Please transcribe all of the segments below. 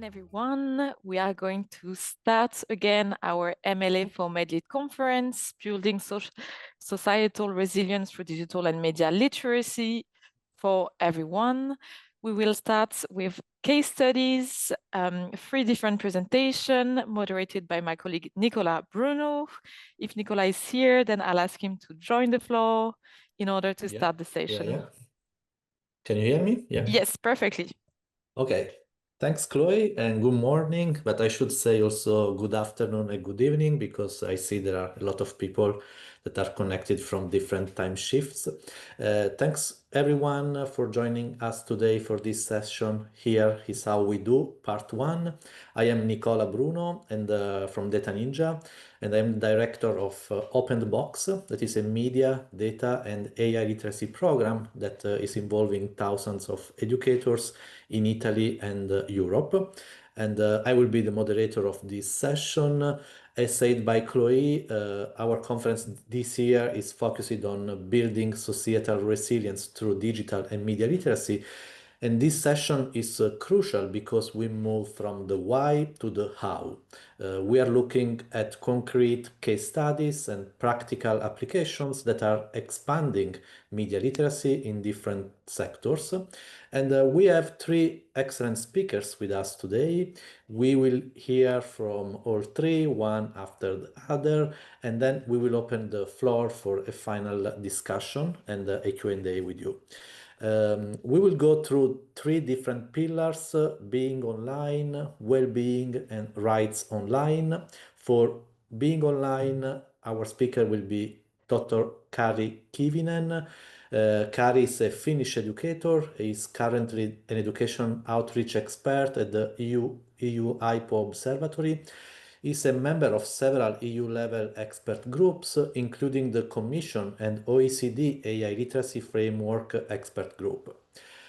again, everyone. We are going to start again our MLA for MedLead conference, Building Societal Resilience through Digital and Media Literacy for everyone. We will start with case studies, 3 different presentations moderated by my colleague Nicola Bruno. If Nicola is here, then I'll ask him to join the floor in order to start the session. Yeah. Can you hear me? Yeah. Yes, perfectly. Okay. Thanks, Chloe, and good morning. But I should say also good afternoon and good evening, because I see there are a lot of people that are connected from different time shifts. Thanks, everyone, for joining us today for this session. Here is how we do part 1. I am Nicola Bruno and from Data Ninja, and I'm director of Open the Box, that is a media, data, and AI literacy program that is involving thousands of educators in Italy and Europe. And I will be the moderator of this session. As said by Chloe, our conference this year is focused on building societal resilience through digital and media literacy. And this session is crucial because we move from the why to the how. We are looking at concrete case studies and practical applications that are expanding media literacy in different sectors. And we have 3 excellent speakers with us today. We will hear from all 3, one after the other, and then we will open the floor for a final discussion and a Q&A with you. We will go through 3 different pillars, being online, well-being, and rights online. For being online, our speaker will be Dr. Kari Kivinen. Kari is a Finnish educator. He is currently an education outreach expert at the EU IPO Observatory. He is a member of several EU-level expert groups, including the Commission and OECD AI Literacy Framework Expert Group.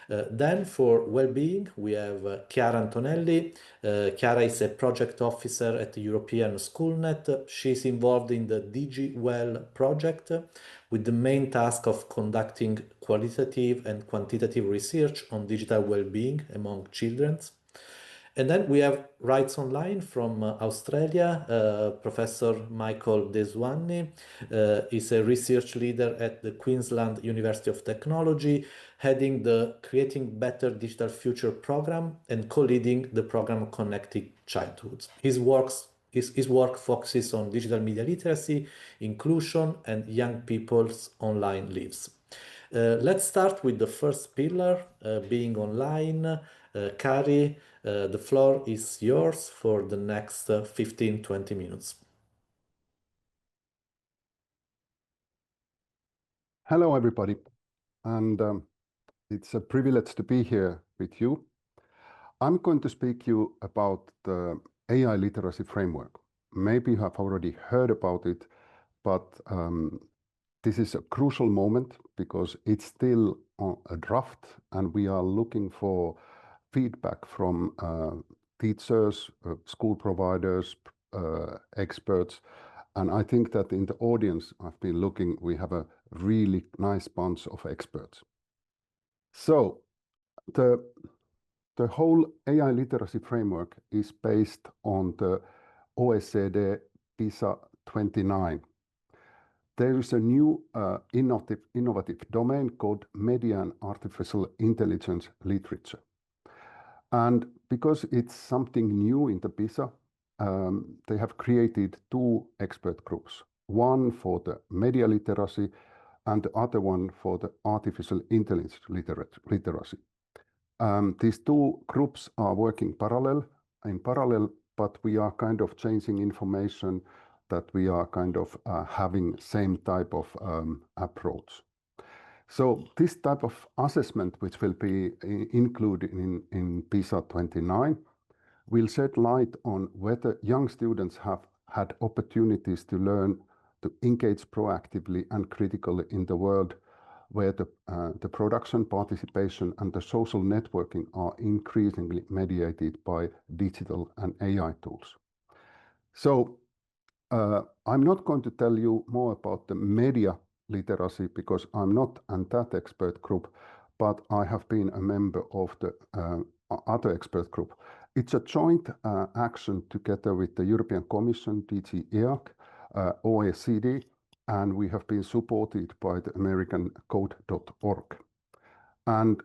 Then for well-being, we have Chiara Antonelli. Chiara is a project officer at the European Schoolnet. She's involved in the DigiWell project with the main task of conducting qualitative and quantitative research on digital well-being among children. And then we have Rights Online from Australia. Professor Michael Deswanny is a research leader at the Queensland University of Technology, heading the Creating Better Digital Future program and co-leading the program Connected Childhoods. His work focuses on digital media literacy, inclusion, and young people's online lives. Let's start with the first pillar, being online. Kari, the floor is yours for the next 15-20 minutes. Hello, everybody. And it's a privilege to be here with you. I'm going to speak to you about the AI literacy framework. Maybe you have already heard about it, but this is a crucial moment because it's still on a draft and we are looking for feedback from teachers, school providers, experts. And I think that in the audience, I've been looking, we have a really nice bunch of experts. So the whole AI literacy framework is based on the OECD PISA 29. There is a new innovative domain called Media and Artificial Intelligence Literature. And because it's something new in the PISA, they have created 2 expert groups, one for the media literacy and the other one for the artificial intelligence literacy. These 2 groups are working in parallel, but we are kind of changing information that we are kind of having same type of approach. So this type of assessment, which will be included in PISA 29, will shed light on whether young students have had opportunities to learn to engage proactively and critically in the world where the production, participation, and the social networking are increasingly mediated by digital and AI tools. So I'm not going to tell you more about the media literacy because I'm not in that expert group, but I have been a member of the other expert group. It's a joint action together with the European Commission, DG EAC, OECD, and we have been supported by the American Code.org. And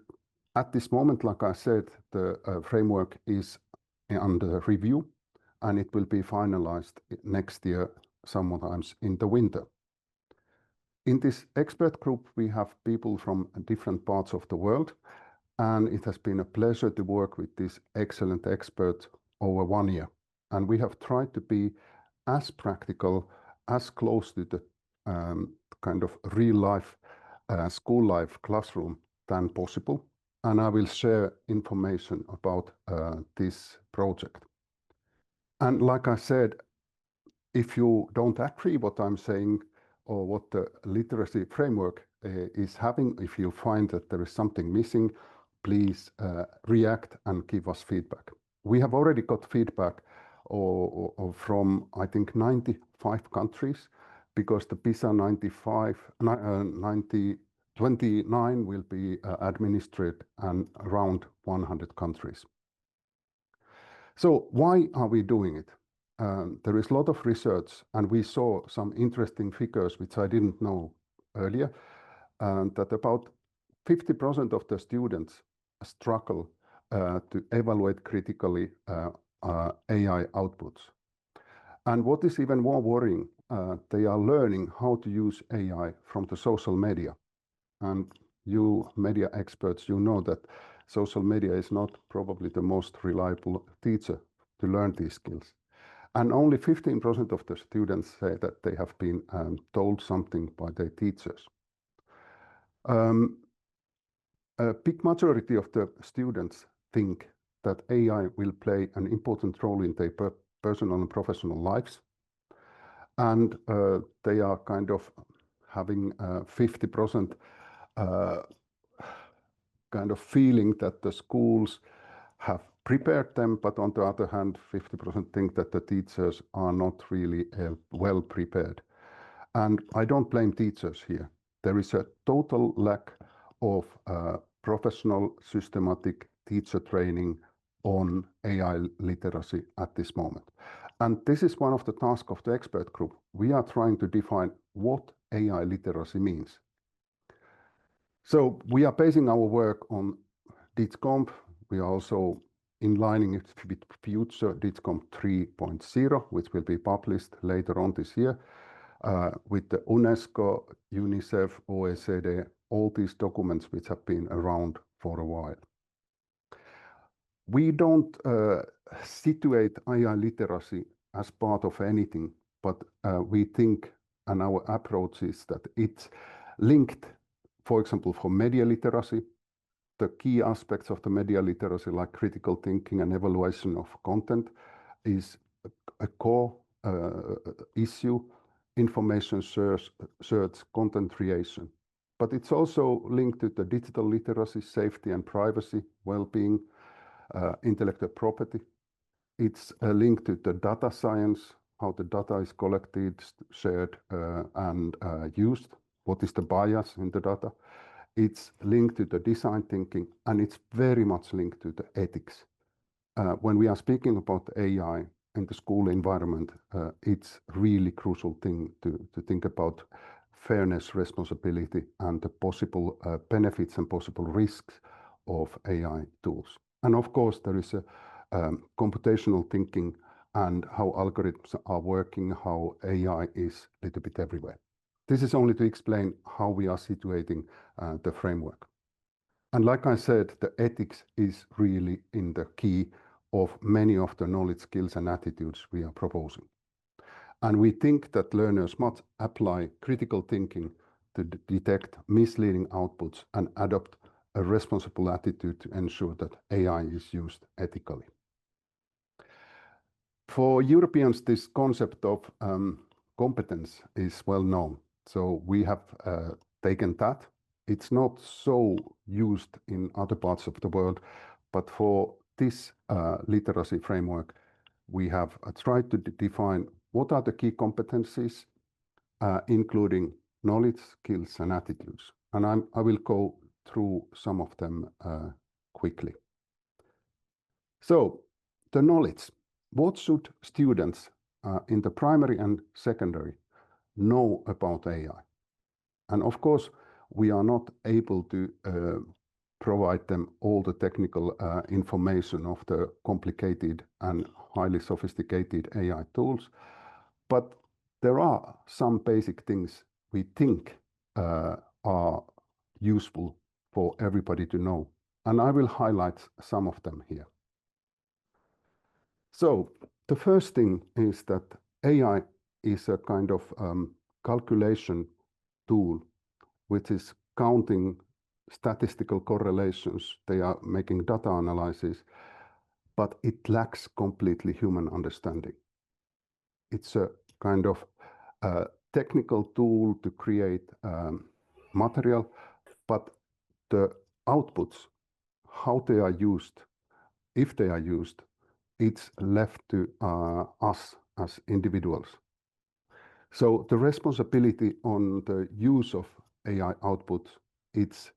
at this moment, like I said, the framework is under review, and it will be finalized next year, sometimes in the winter. In this expert group, we have people from different parts of the world, and it has been a pleasure to work with these excellent experts over 1 year. And we have tried to be as practical, as close to the kind of real life, school life classroom than possible. And I will share information about this project. And like I said, if you don't agree what I'm saying or what the literacy framework is having, if you find that there is something missing, please react and give us feedback. We have already got feedback from, I think, 95 countries, because the PISA 29 will be administered in around 100 countries. So why are we doing it? There is a lot of research, and we saw some interesting figures which I didn't know earlier, that about 50% of the students struggle to evaluate critically AI outputs. And what is even more worrying, they are learning how to use AI from the social media. And you media experts, you know that social media is not probably the most reliable teacher to learn these skills. And only 15% of the students say that they have been told something by their teachers. A big majority of the students think that AI will play an important role in their personal and professional lives. And they are kind of having 50% kind of feeling that the schools have prepared them, but on the other hand, 50% think that the teachers are not really well prepared. And I don't blame teachers here. There is a total lack of professional, systematic teacher training on AI literacy at this moment. And this is one of the tasks of the expert group. We are trying to define what AI literacy means. So we are basing our work on DITCOMP. We are also inlining it with future DITCOMP 3.0, which will be published later on this year, with the UNESCO, UNICEF, OECD, all these documents which have been around for a while. We don't situate AI literacy as part of anything, but we think, and our approach is that it's linked, for example, for media literacy. The key aspects of the media literacy, like critical thinking and evaluation of content, is a core issue. Information search, content creation. But it's also linked to the digital literacy, safety and privacy, well-being, intellectual property. It's linked to the data science, how the data is collected, shared, and used. What is the bias in the data? It's linked to the design thinking, and it's very much linked to the ethics. When we are speaking about AI in the school environment, it's really crucial thing to think about fairness, responsibility, and the possible benefits and possible risks of AI tools. And of course, there is a computational thinking and how algorithms are working, how AI is a little bit everywhere. This is only to explain how we are situating the framework. And like I said, the ethics is really in the key of many of the knowledge, skills, and attitudes we are proposing. And we think that learners must apply critical thinking to detect misleading outputs and adopt a responsible attitude to ensure that AI is used ethically. For Europeans, this concept of competence is well known. So we have taken that. It's not so used in other parts of the world, but for this literacy framework, we have tried to define what are the key competencies, including knowledge, skills, and attitudes. And I will go through some of them quickly. So the knowledge. What should students in the primary and secondary know about AI? And of course, we are not able to provide them all the technical information of the complicated and highly sophisticated AI tools, but there are some basic things we think are useful for everybody to know, and I will highlight some of them here. So the first thing is that AI is a kind of calculation tool which is counting statistical correlations. They are making data analysis, but it lacks completely human understanding. It's a kind of technical tool to create material, but the outputs, how they are used, if they are used, it's left to us as individuals. So the responsibility on the use of AI output, it's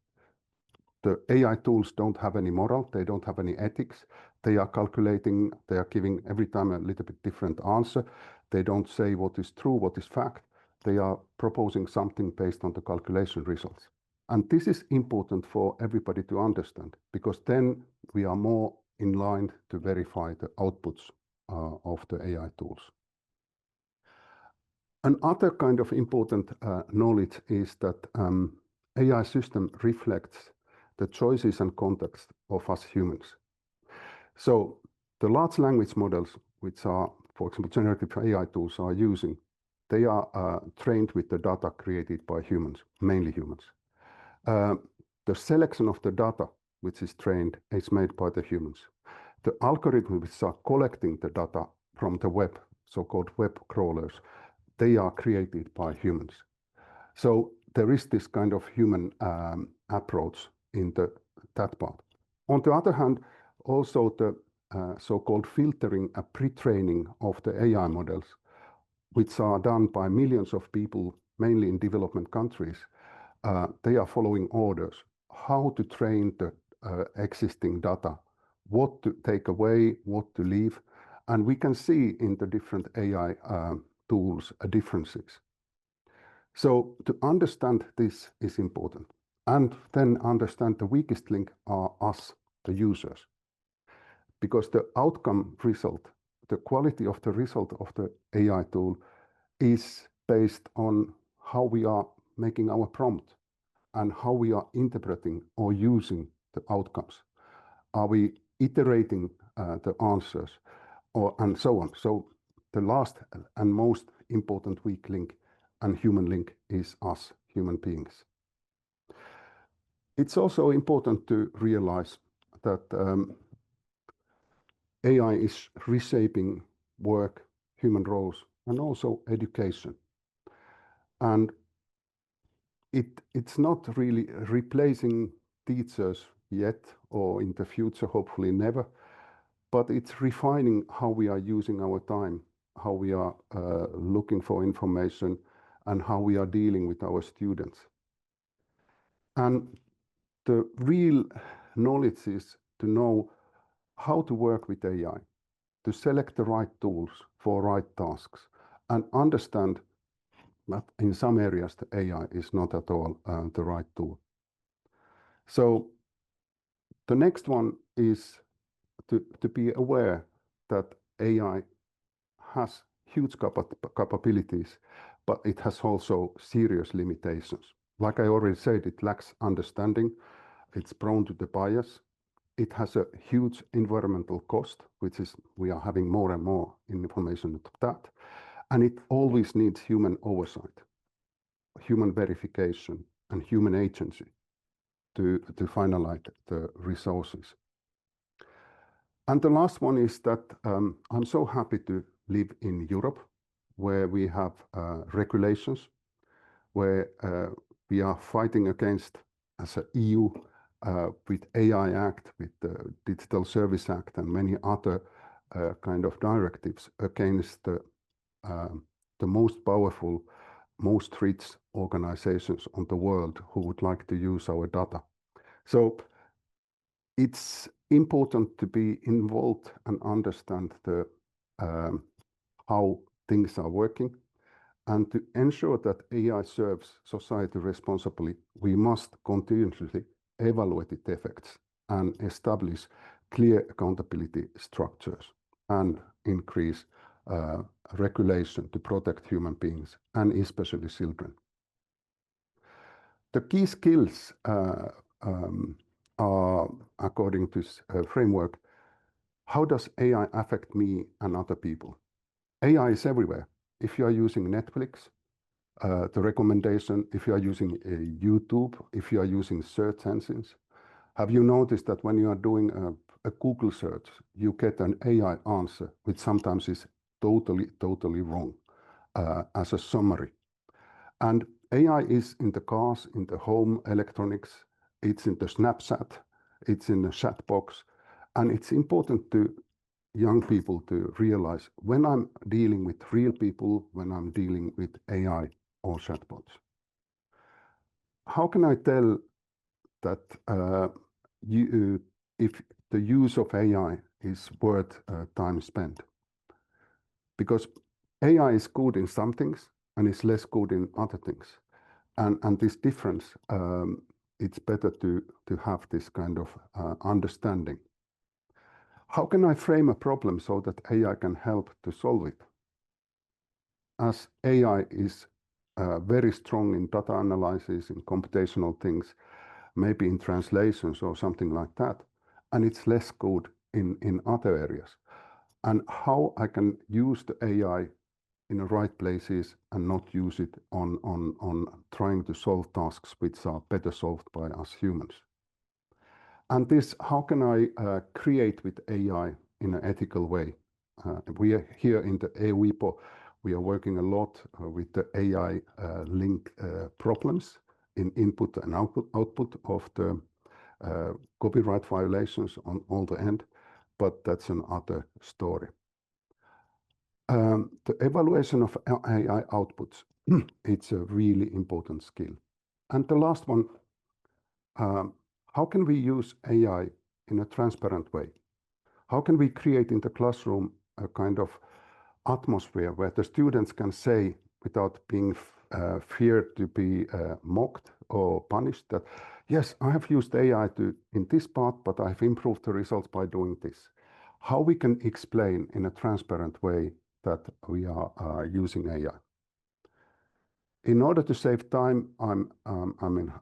the AI tools don't have any moral, they don't have any ethics. They are calculating, they are giving every time a little bit different answer. They don't say what is true, what is fact. They are proposing something based on the calculation results. And this is important for everybody to understand, because then we are more in line to verify the outputs of the AI tools. Another kind of important knowledge is that AI system reflects the choices and context of us humans. So the large language models, which are, for example, generative AI tools are using, they are trained with the data created by humans, mainly humans. The selection of the data, which is trained, is made by the humans. The algorithms which are collecting the data from the web, so-called web crawlers, they are created by humans. So there is this kind of human approach in that part. On the other hand, also the so-called filtering and pre-training of the AI models, which are done by millions of people, mainly in development countries, they are following orders, how to train the existing data, what to take away, what to leave. And we can see in the different AI tools differences. So to understand this is important, and then understand the weakest link are us, the users, because the outcome result, the quality of the result of the AI tool is based on how we are making our prompt and how we are interpreting or using the outcomes. Are we iterating the answers and so on? So the last and most important weak link and human link is us, human beings. It's also important to realize that AI is reshaping work, human roles, and also education. And it's not really replacing teachers yet, or in the future, hopefully never, but it's refining how we are using our time, how we are looking for information, and how we are dealing with our students. And the real knowledge is to know how to work with AI, to select the right tools for right tasks, and understand that in some areas the AI is not at all the right tool. So the next one is to be aware that AI has huge capabilities, but it has also serious limitations. Like I already said, it lacks understanding, it's prone to the bias, it has a huge environmental cost, which is we are having more and more information of that, and it always needs human oversight, human verification, and human agency to finalize the resources. And the last one is that I'm so happy to live in Europe, where we have regulations, where we are fighting against, as an EU, with AI Act, with the Digital Service Act, and many other kind of directives against the most powerful, most rich organizations on the world who would like to use our data. So it's important to be involved and understand how things are working. And to ensure that AI serves society responsibly, we must continuously evaluate its effects and establish clear accountability structures and increase regulation to protect human beings and especially children. The key skills are, according to this framework, how does AI affect me and other people? AI is everywhere. If you are using Netflix, the recommendation, if you are using YouTube, if you are using search engines, have you noticed that when you are doing a Google search, you get an AI answer, which sometimes is totally wrong as a summary? And AI is in the cars, in the home electronics, it's in the Snapchat, it's in the chat box, and it's important to young people to realize when I'm dealing with real people, when I'm dealing with AI or chatbots. How can I tell that if the use of AI is worth time spent? Because AI is good in some things and is less good in other things. And this difference, it's better to have this kind of understanding. How can I frame a problem so that AI can help to solve it? As AI is very strong in data analysis, in computational things, maybe in translations or something like that, and it's less good in other areas. And how I can use the AI in the right places and not use it on trying to solve tasks which are better solved by us humans. And this, how can I create with AI in an ethical way? We are here in the EUIPO, we are working a lot with the AI link problems in input and output of the copyright violations on all the end, but that's another story. The evaluation of AI outputs, it's a really important skill. And the last one, how can we use AI in a transparent way? How can we create in the classroom a kind of atmosphere where the students can say, without being feared to be mocked or punished, that yes, I have used AI in this part, but I've improved the results by doing this. How we can explain in a transparent way that we are using AI. In order to save time, I'm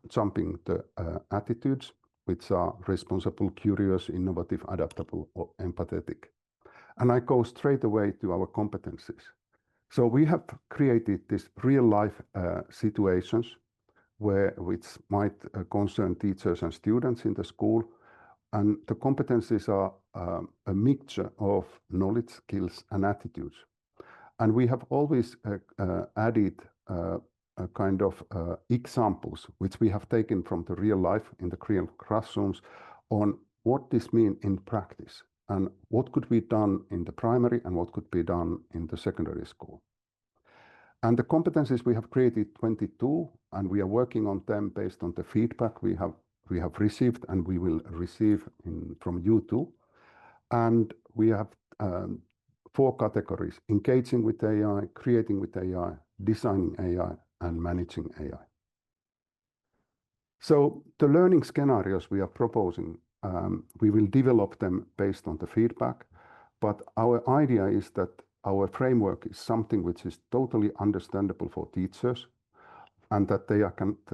jumping the attitudes, which are responsible, curious, innovative, adaptable, or empathetic. And I go straight away to our competencies. So we have created these real-life situations which might concern teachers and students in the school. And the competencies are a mixture of knowledge, skills, and attitudes. And we have always added a kind of examples, which we have taken from the real life in the real classrooms, on what this means in practice and what could be done in the primary and what could be done in the secondary school. And the competencies we have created 22, and we are working on them based on the feedback we have received and we will receive from you too. And we have 4 categories: engaging with AI, creating with AI, designing AI, and managing AI. So the learning scenarios we are proposing, we will develop them based on the feedback, but our idea is that our framework is something which is totally understandable for teachers, and that they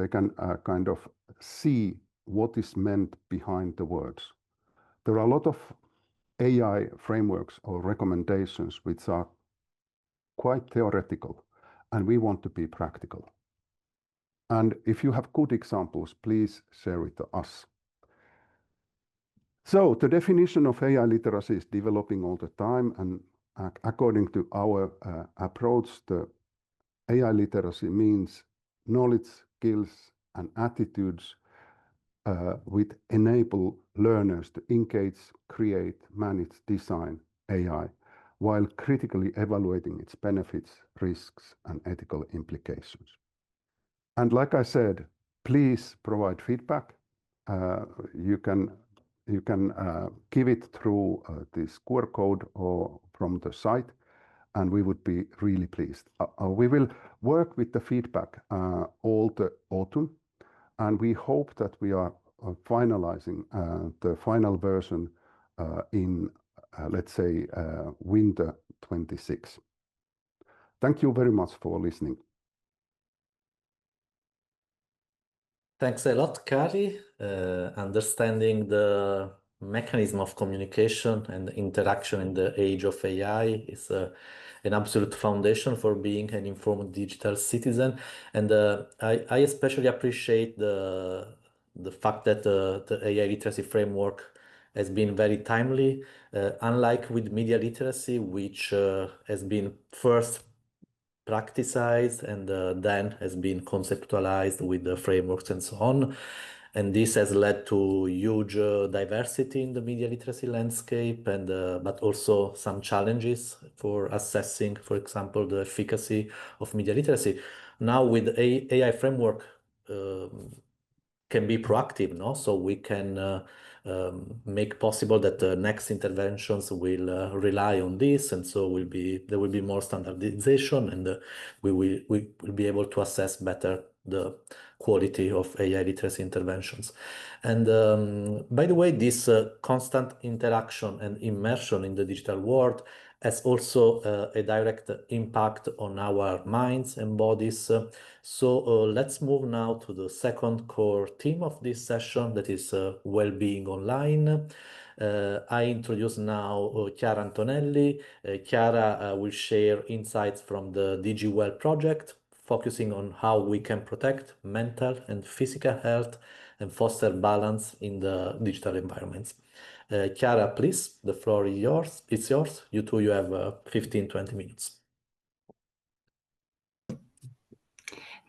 can kind of see what is meant behind the words. There are a lot of AI frameworks or recommendations which are quite theoretical, and we want to be practical. And if you have good examples, please share it to us. So the definition of AI literacy is developing all the time, and according to our approach, the AI literacy means knowledge, skills, and attitudes which enable learners to engage, create, manage, design AI, while critically evaluating its benefits, risks, and ethical implications. And like I said, please provide feedback. You can you can give it through this QR code or from the site, and we would be really pleased. We will work with the feedback all the autumn, and we hope that we are finalizing the final version in, let's say, winter 26. Thank you very much for listening. Thanks a lot, Kari. Understanding the mechanism of communication and interaction in the age of AI is an absolute foundation for being an informed digital citizen. And I especially appreciate the fact that the AI literacy framework has been very timely, unlike with media literacy, which has been first practiced and then has been conceptualized with the frameworks and so on. And this has led to huge diversity in the media literacy landscape, and but also some challenges for assessing, for example, the efficacy of media literacy. Now with AI framework can be proactive, no? So we can make possible that the next interventions will rely on this, and so there will be more standardization, and we will be able to assess better the quality of AI literacy interventions. And by the way, this constant interaction and immersion in the digital world has also a direct impact on our minds and bodies. So let's move now to the second core theme of this session, that is well-being online. I introduce now Chiara Antonelli. Chiara will share insights from the DigiWell project, focusing on how we can protect mental and physical health and foster balance in the digital environments. Chiara, please, the floor is yours. It's yours. You two, you have 15-20 minutes.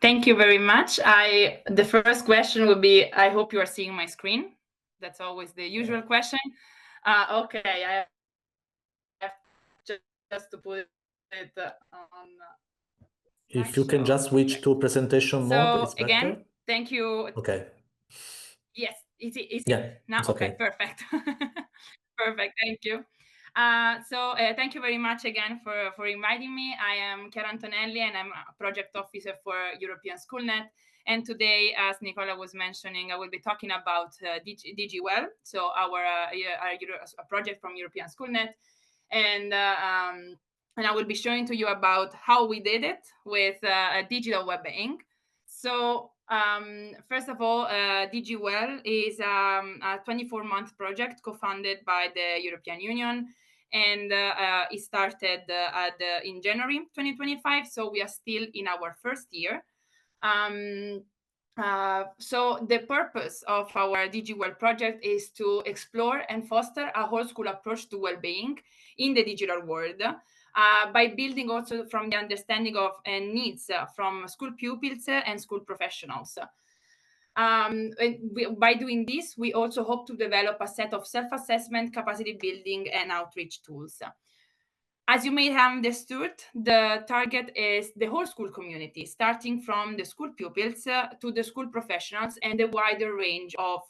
Thank you very much. The first question would be, I hope you are seeing my screen. That's always the usual question. Okay, I have just to put it on. If you can just switch to presentation mode, it's better. Again, thank you. Okay. Yes, is it Yeah, now? it's okay. Perfect. Perfect, thank you. Thank you very much again for inviting me. I am Chiara Antonelli, and I'm a project officer for European Schoolnet. And today, as Nicola was mentioning, I will be talking about DigiWell, so our project from European Schoolnet. And I will be showing to you about how we did it with digital well-being. So first of all, DigiWell is a 24-month project co-funded by the European Union, and it started in January 2025, so we are still in our first year. So the purpose of our DigiWell project is to explore and foster a whole school approach to well-being in the digital world, by building also from the understanding of needs from school pupils and school professionals. By doing this, we also hope to develop a set of self-assessment, capacity building, and outreach tools. As you may have understood, the target is the whole school community, starting from the school pupils to the school professionals and the wider range of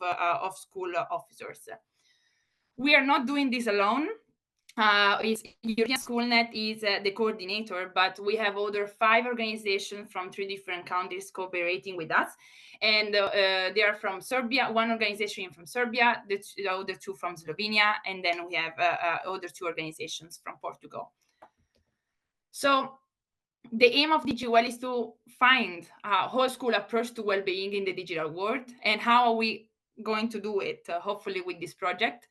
school officers. We are not doing this alone. European Schoolnet is the coordinator, but we have other 5 organizations from 3 different countries cooperating with us. And they are from Serbia, 1 organization from Serbia, the other 2 from Slovenia, and then we have other 2 organizations from Portugal. So the aim of DigiWell is to find a whole school approach to well-being in the digital world. And how are we going to do it? Hopefully with this project.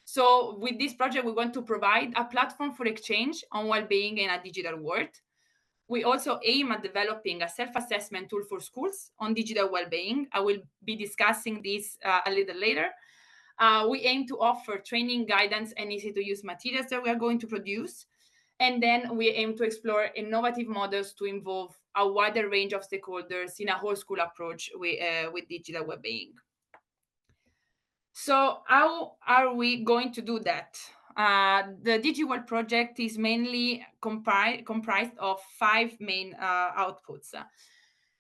So with this project, we want to provide a platform for exchange on well-being in a digital world. We also aim at developing a self-assessment tool for schools on digital well-being. I will be discussing this a little later. We aim to offer training, guidance, and easy-to-use materials that we are going to produce. And then we aim to explore innovative models to involve a wider range of stakeholders in a whole school approach with digital well-being. So how are we going to do that? The DigiWell project is mainly comprised of 5 main outputs.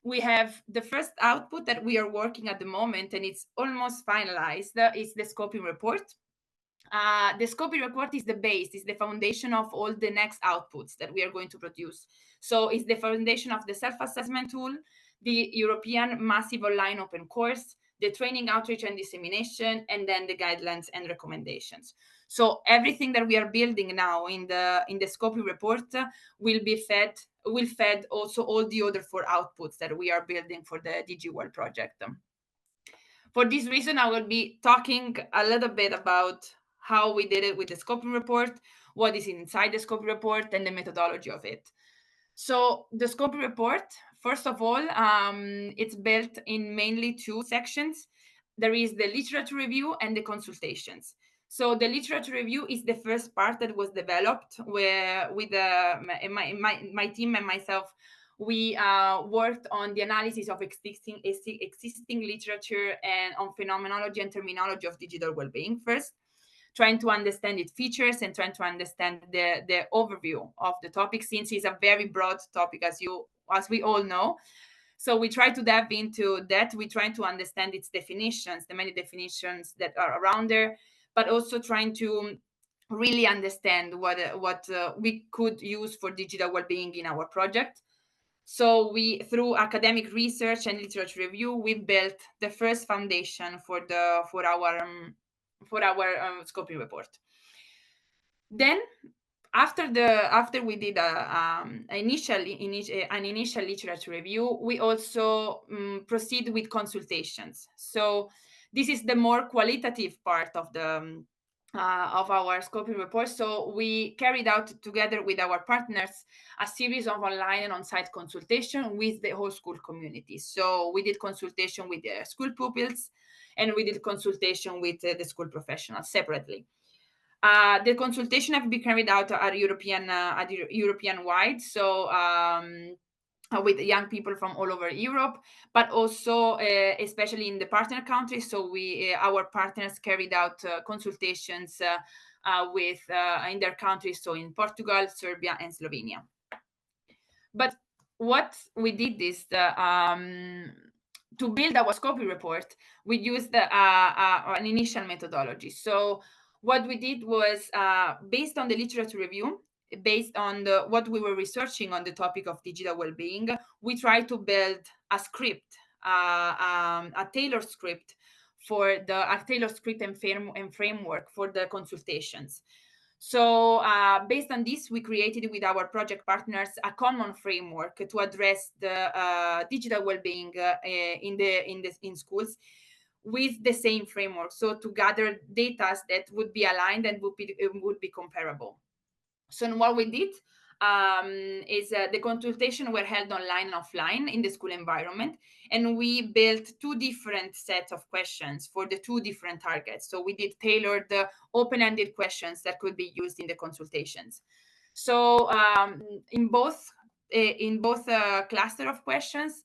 we have the first output that we are working at the moment, and it's almost finalized, is the scoping report. The scoping report is the base, is the foundation of all the next outputs that we are going to produce. So it's the foundation of the self-assessment tool, the European massive online open course, the training, outreach, and dissemination, and then the guidelines and recommendations. So everything that we are building now in the scoping report will fed also all the other 4 outputs that we are building for the DigiWorld project. For this reason, I will be talking a little bit about how we did it with the scoping report, what is inside the scoping report, and the methodology of it. So the scoping report, first of all, it's built in mainly 2 sections. There is the literature review and the consultations. So the literature review is the first part that was developed where with my team and myself. We worked on the analysis of existing literature and on phenomenology and terminology of digital well-being first, trying to understand its features and trying to understand the overview of the topic, since it's a very broad topic, as we all know. So we try to dive into that. We try to understand its definitions, the many definitions that are around there, but also trying to really understand what we could use for digital well-being in our project. So we, through academic research and literature review, we built the first foundation for our scoping report. Then, after we did an initial literature review, we also proceed with consultations. So this is the more qualitative part of the of our scoping report. So we carried out, together with our partners, a series of online and on-site consultation with the whole school community. So we did consultation with the school pupils, and we did consultation with the school professionals separately. The consultation have been carried out at European wide, so with young people from all over Europe, but also especially in the partner countries. So our partners carried out consultations with in their countries, so in Portugal, Serbia, and Slovenia. But what we did is to build our scoping report, we used an initial methodology. So what we did was, based on the literature review, based on what we were researching on the topic of digital well-being, we tried to build a script, a tailored script and framework for the consultations. So based on this, we created with our project partners a common framework to address the digital well-being in schools with the same framework. So to gather data that would be aligned and would be comparable. So what we did is the consultation were held online and offline in the school environment, and we built 2 different sets of questions for the 2 different targets. So we did tailored open-ended questions that could be used in the consultations. So in both cluster of questions,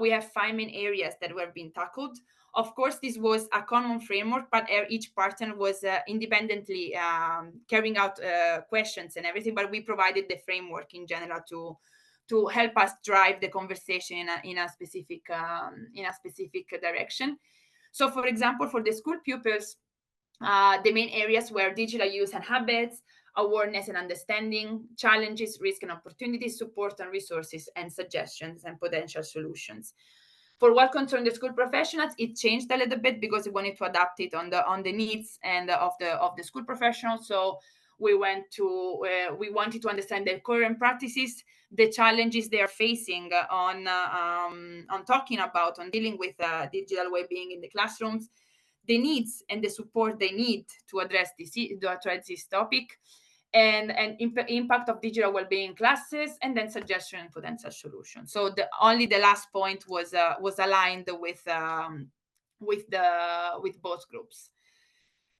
we have 5 main areas that were being tackled. Of course, this was a common framework, but each partner was independently carrying out questions and everything. But we provided the framework in general to help us drive the conversation in a specific direction. So, for example, for the school pupils, the main areas were digital use and habits, awareness and understanding, challenges, risks and opportunities, support and resources, and suggestions and potential solutions. For what concerned the school professionals, it changed a little bit because we wanted to adapt it on the needs and of the school professionals. So we wanted to understand their current practices, the challenges they are facing on dealing with digital well-being in the classrooms, the needs and the support they need to address this topic, and impact of digital well-being classes, and then suggestion and potential solution. So only the last point was aligned with both groups.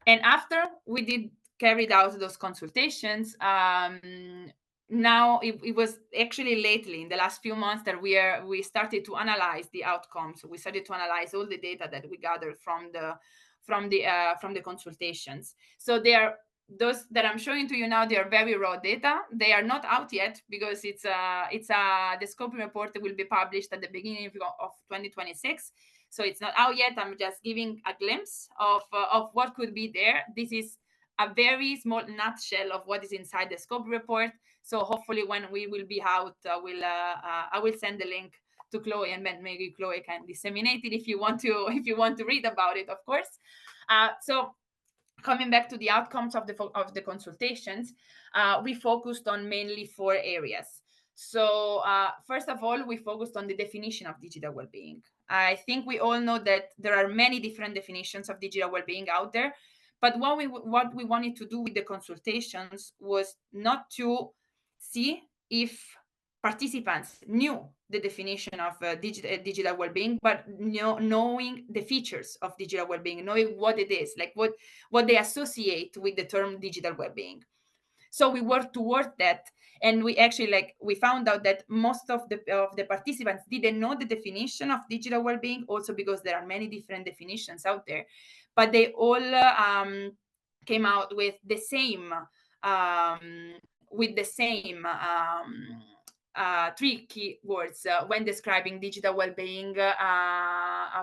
And after we carried out those consultations, now it was actually lately in the last few months that we started to analyze the outcomes. We started to analyze all the data that we gathered from the consultations. So those that I'm showing to you now, they are very raw data. They are not out yet because the scoping report will be published at the beginning of 2026. So it's not out yet. I'm just giving a glimpse of what could be there. This is a very small nutshell of what is inside the scope report. So hopefully when we will be out, I will send the link to Chloe, and then maybe Chloe can disseminate it if you want to read about it, of course. So coming back to the outcomes of the consultations, we focused on mainly 4 areas. So first of all, we focused on the definition of digital well-being. I think we all know that there are many different definitions of digital well-being out there, but what we wanted to do with the consultations was not to see if participants knew the definition of digital well-being, but knowing the features of digital well-being, knowing what it is, like what they associate with the term digital well-being. So we worked towards that, and we found out that most of the participants didn't know the definition of digital well-being, also because there are many different definitions out there, but they all came out with the same um, 3 keywords when describing digital well-being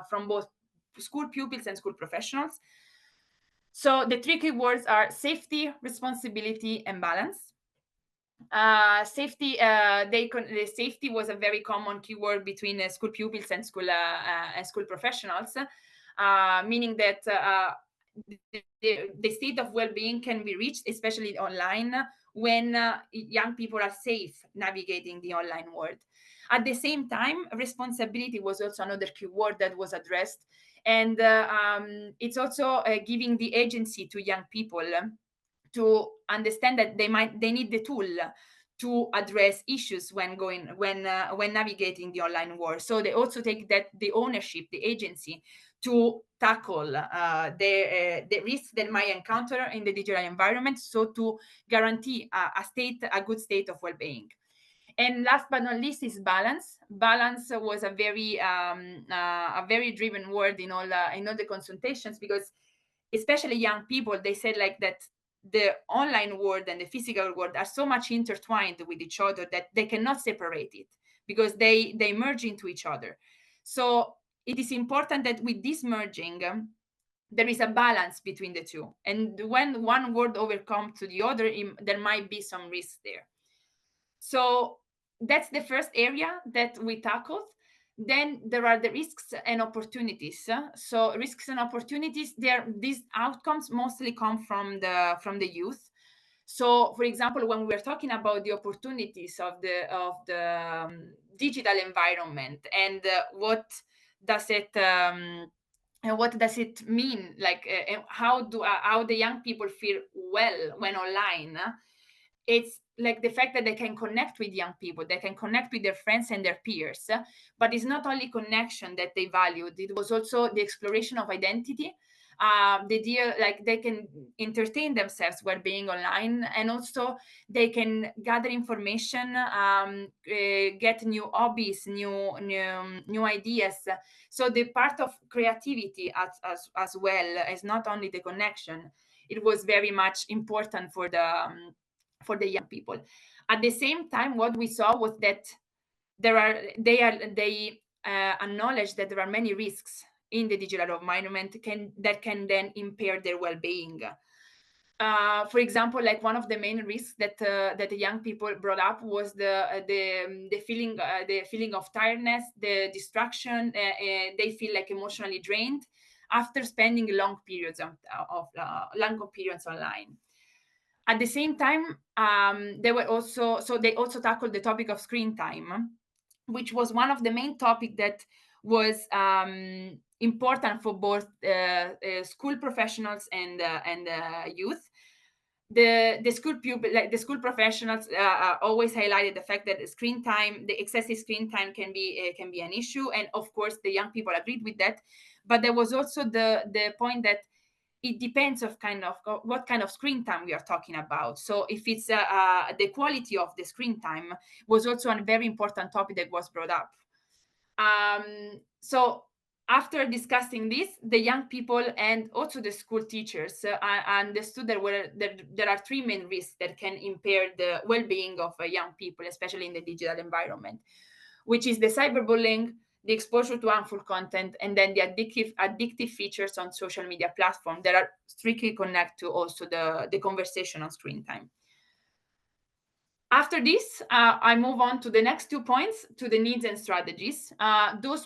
from both school pupils and school professionals. So the 3 keywords are safety, responsibility, and balance. Safety, the safety was a very common keyword between school pupils and school professionals, meaning that the state of well-being can be reached, especially online, when young people are safe navigating the online world. At the same time, responsibility was also another keyword that was addressed, and it's also giving the agency to young people to understand that they need the tool to address issues when navigating the online world. So they also take the ownership, the agency, to tackle the risks that might encounter in the digital environment, so to guarantee a good state of well-being. And last but not least is balance. Balance was a very driven word in all the consultations, because especially young people, they said like that the online world and the physical world are so much intertwined with each other that they cannot separate it, because they merge into each other. So it is important that with this merging, there is a balance between the two. And when one word overcomes to the other, there might be some risk there. So that's the first area that we tackled. Then there are the risks and opportunities. So risks and opportunities, these outcomes mostly come from the youth. So, for example, when we are talking about the opportunities of the digital environment, and what does it mean? Like how the young people feel well when online? It's like the fact that they can connect with young people, they can connect with their friends and their peers. But it's not only connection that they valued, it was also the exploration of identity. The idea like they can entertain themselves while being online, and also they can gather information, get new hobbies, new ideas. So the part of creativity as well as not only the connection, it was very much important for the young people. At the same time, what we saw was that they acknowledge that there are many risks in the digital environment that can then impair their well-being. For example, like one of the main risks that the young people brought up was the feeling of tiredness, the distraction. They feel like emotionally drained after spending long periods online. At the same time, they also tackled the topic of screen time, which was one of the main topics that was important for both school professionals and youth. The school professionals always highlighted the fact that the excessive screen time can be an issue, and of course the young people agreed with that. But there was also the point that it depends of what kind of screen time we are talking about. So if it's the quality of the screen time was also a very important topic that was brought up. So After discussing this, the young people and also the school teachers understood there are three main risks that can impair the well-being of young people, especially in the digital environment, which is the cyberbullying, the exposure to harmful content, and then the addictive features on social media platforms that are strictly connected to also the conversation on screen time. After this, I move on to the next 2 points, to the needs and strategies. Those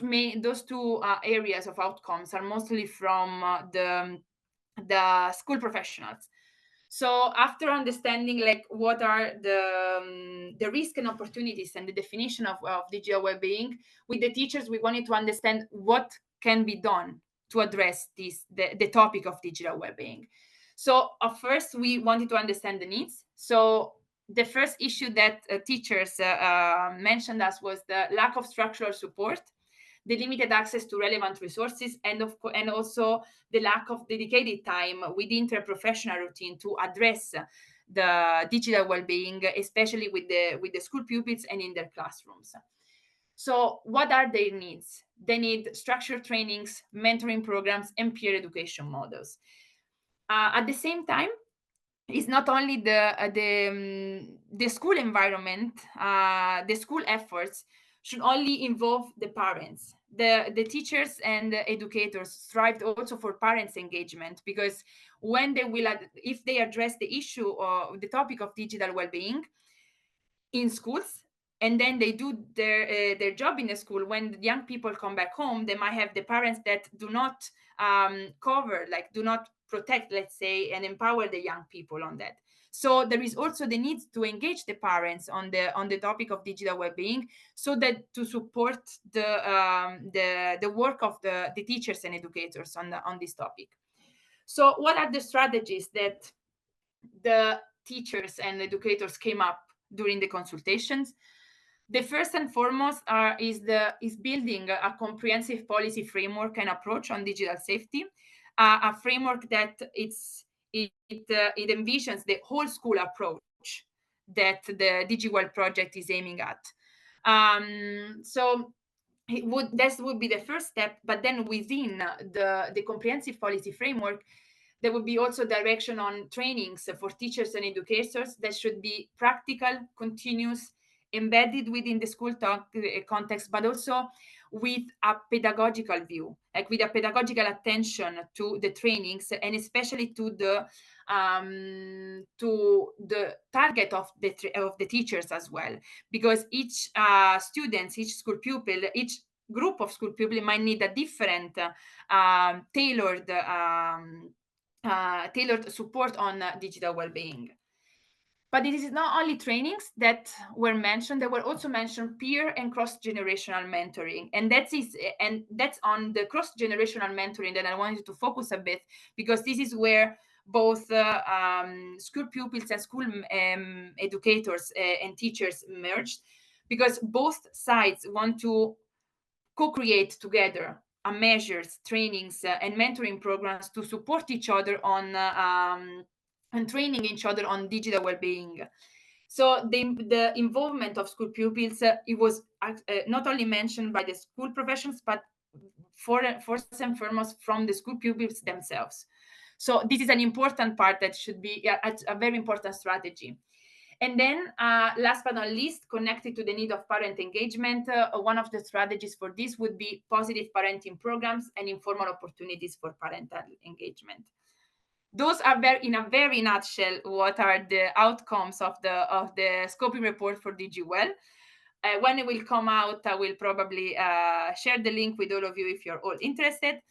two areas of outcomes are mostly from the school professionals. So after understanding like what are the risks and opportunities and the definition of digital well-being, with the teachers, we wanted to understand what can be done to address the topic of digital well-being. So at first, we wanted to understand the needs. So the first issue that teachers mentioned us was the lack of structural support, the limited access to relevant resources, and also the lack of dedicated time within interprofessional routine to address the digital well-being, especially with the school pupils and in their classrooms. So what are their needs? They need structured trainings, mentoring programs, and peer education models. At the same time, it's not only the school environment, the school efforts should only involve the parents. The teachers and the educators strive also for parents' engagement, because when they will, if they address the issue or the topic of digital well-being in schools, and then they do their job in the school, when the young people come back home, they might have the parents that do not do not protect, let's say, and empower the young people on that. So there is also the need to engage the parents on the topic of digital well-being, so that to support the work of the teachers and educators on this topic. So what are the strategies that the teachers and educators came up during the consultations? The first and foremost is building a comprehensive policy framework and approach on digital safety, a framework that it envisions the whole school approach that the DigiWell project is aiming at. So that would be the first step, but then within the comprehensive policy framework, there would be also direction on trainings for teachers and educators that should be practical, continuous, embedded within the school context, but also with a pedagogical view, like with a pedagogical attention to the trainings, and especially to the target of the teachers as well, because each students, each school pupil, each group of school pupil might need a different tailored support on digital well-being. But it is not only trainings that were mentioned, there were also mentioned peer and cross-generational mentoring. And that's on the cross-generational mentoring that I wanted to focus a bit, because this is where both school pupils and school educators and teachers merged, because both sides want to co-create together measures, trainings, and mentoring programs to support each other on and training each other on digital well-being. So the involvement of school pupils, it was not only mentioned by the school professionals, but first and foremost from the school pupils themselves. So this is an important part that should be a very important strategy. And then last but not least, connected to the need of parent engagement, one of the strategies for this would be positive parenting programs and informal opportunities for parental engagement. Those are in a very nutshell what are the outcomes of the scoping report for DigiWell. When it will come out, I will probably share the link with all of you if you're all interested.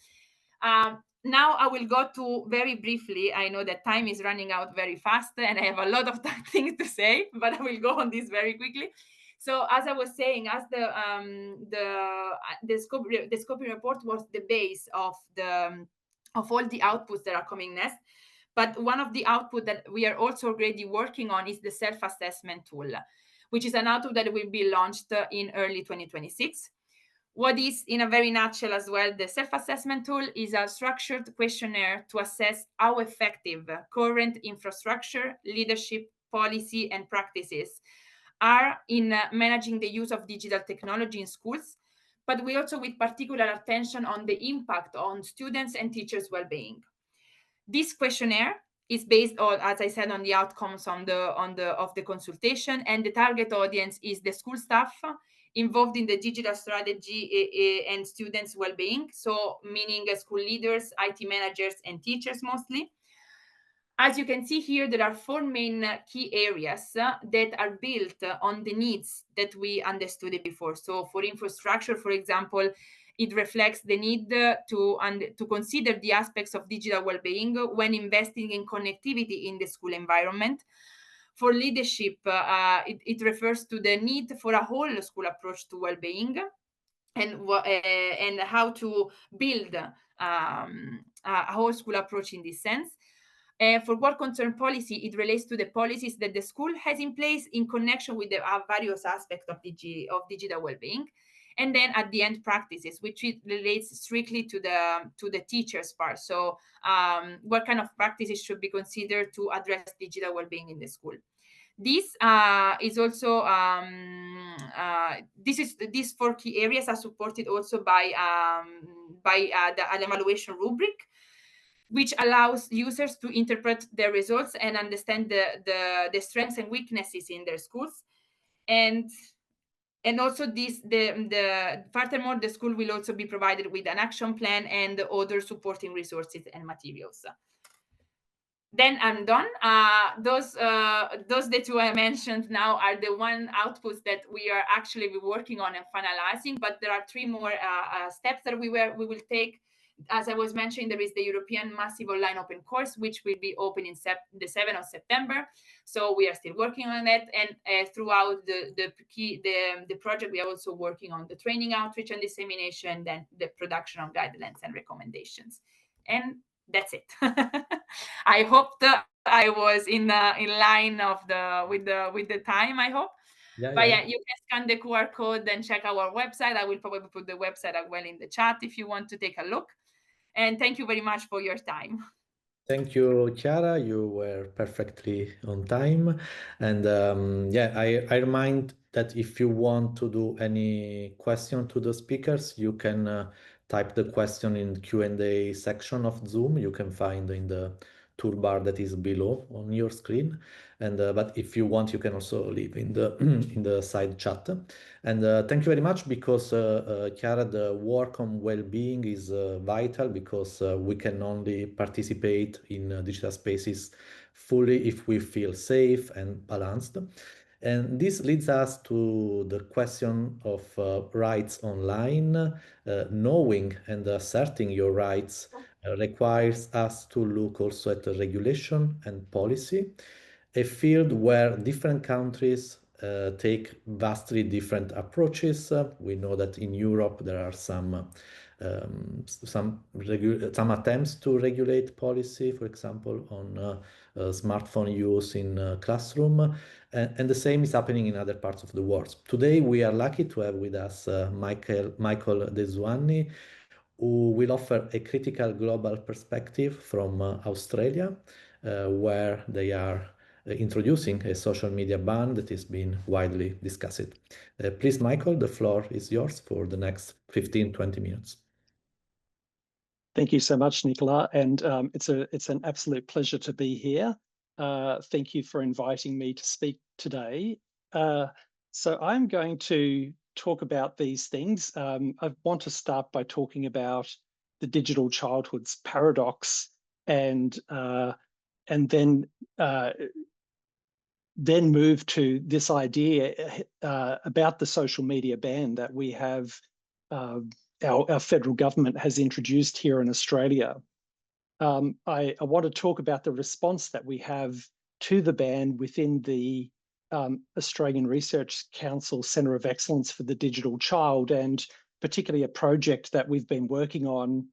Now I will go to very briefly. I know that time is running out very fast and I have a lot of things to say, but I will go on this very quickly. So as I was saying, as the scoping report was the base of all the outputs that are coming next. But one of the outputs that we are also already working on is the self-assessment tool, which is an output that will be launched in early 2026. What is, in a very nutshell as well, the self-assessment tool is a structured questionnaire to assess how effective current infrastructure, leadership, policy, and practices are in managing the use of digital technology in schools, but we also with particular attention on the impact on students and teachers' well-being. This questionnaire is based on, as I said, on the outcomes of the consultation, and the target audience is the school staff involved in the digital strategy and students' well-being, so meaning school leaders, IT managers, and teachers mostly. As you can see here, there are 4 main key areas that are built on the needs that we understood it before. So for infrastructure, for example, it reflects the need to consider the aspects of digital well-being when investing in connectivity in the school environment. For leadership, it refers to the need for a whole school approach to well-being and how to build a whole school approach in this sense. For what concern policy, it relates to the policies that the school has in place in connection with the various aspects of digital well-being. And then at the end, practices, which it relates strictly to the teacher's part. So what kind of practices should be considered to address digital well-being in the school? This is also these 4 key areas are supported also by an evaluation rubric, which allows users to interpret their results and understand the strengths and weaknesses in their schools. And also furthermore, the school will also be provided with an action plan and other supporting resources and materials. Then I'm done. Those the 2 I mentioned now are the one outputs that we are actually working on and finalizing, but there are 3 more steps that we will take. As I was mentioning, there is the European Massive Online Open Course, which will be open in the 7th of September. So we are still working on that. And throughout the project, we are also working on the training, outreach, and dissemination, then the production of guidelines and recommendations. And that's it. I hope that I was in line with the time, I hope. But yeah, you can scan the QR code and check our website. I will probably put the website as well in the chat if you want to take a look. And thank you very much for your time. Thank you, Chiara. You were perfectly on time. And I remind that if you want to do any question to the speakers, you can type the question in the Q&A section of Zoom. You can find in the toolbar that is below on your screen. And but if you want, you can also leave in the in the side chat. And thank you very much, because Chiara, the work on well-being is vital, because we can only participate in digital spaces fully if we feel safe and balanced. And this leads us to the question of rights online. Knowing and asserting your rights requires us to look also at the regulation and policy, a field where different countries take vastly different approaches. We know that in Europe there are some attempts to regulate policy, for example, on smartphone use in classroom, and the same is happening in other parts of the world. Today we are lucky to have with us Michael De Zuanni, who will offer a critical global perspective from Australia, where they are introducing a social media ban that is being widely discussed. Please, Michael, the floor is yours for the next 15-20 minutes. Thank you so much, Nicola, and it's an absolute pleasure to be here. Thank you for inviting me to speak today. So I'm going to talk about these things. I want to start by talking about the digital childhood's paradox, and then move to this idea about the social media ban that we have, our federal government has introduced here in Australia. I want to talk about the response that we have to the ban within the Australian Research Council Centre of Excellence for the Digital Child, and particularly a project that we've been working on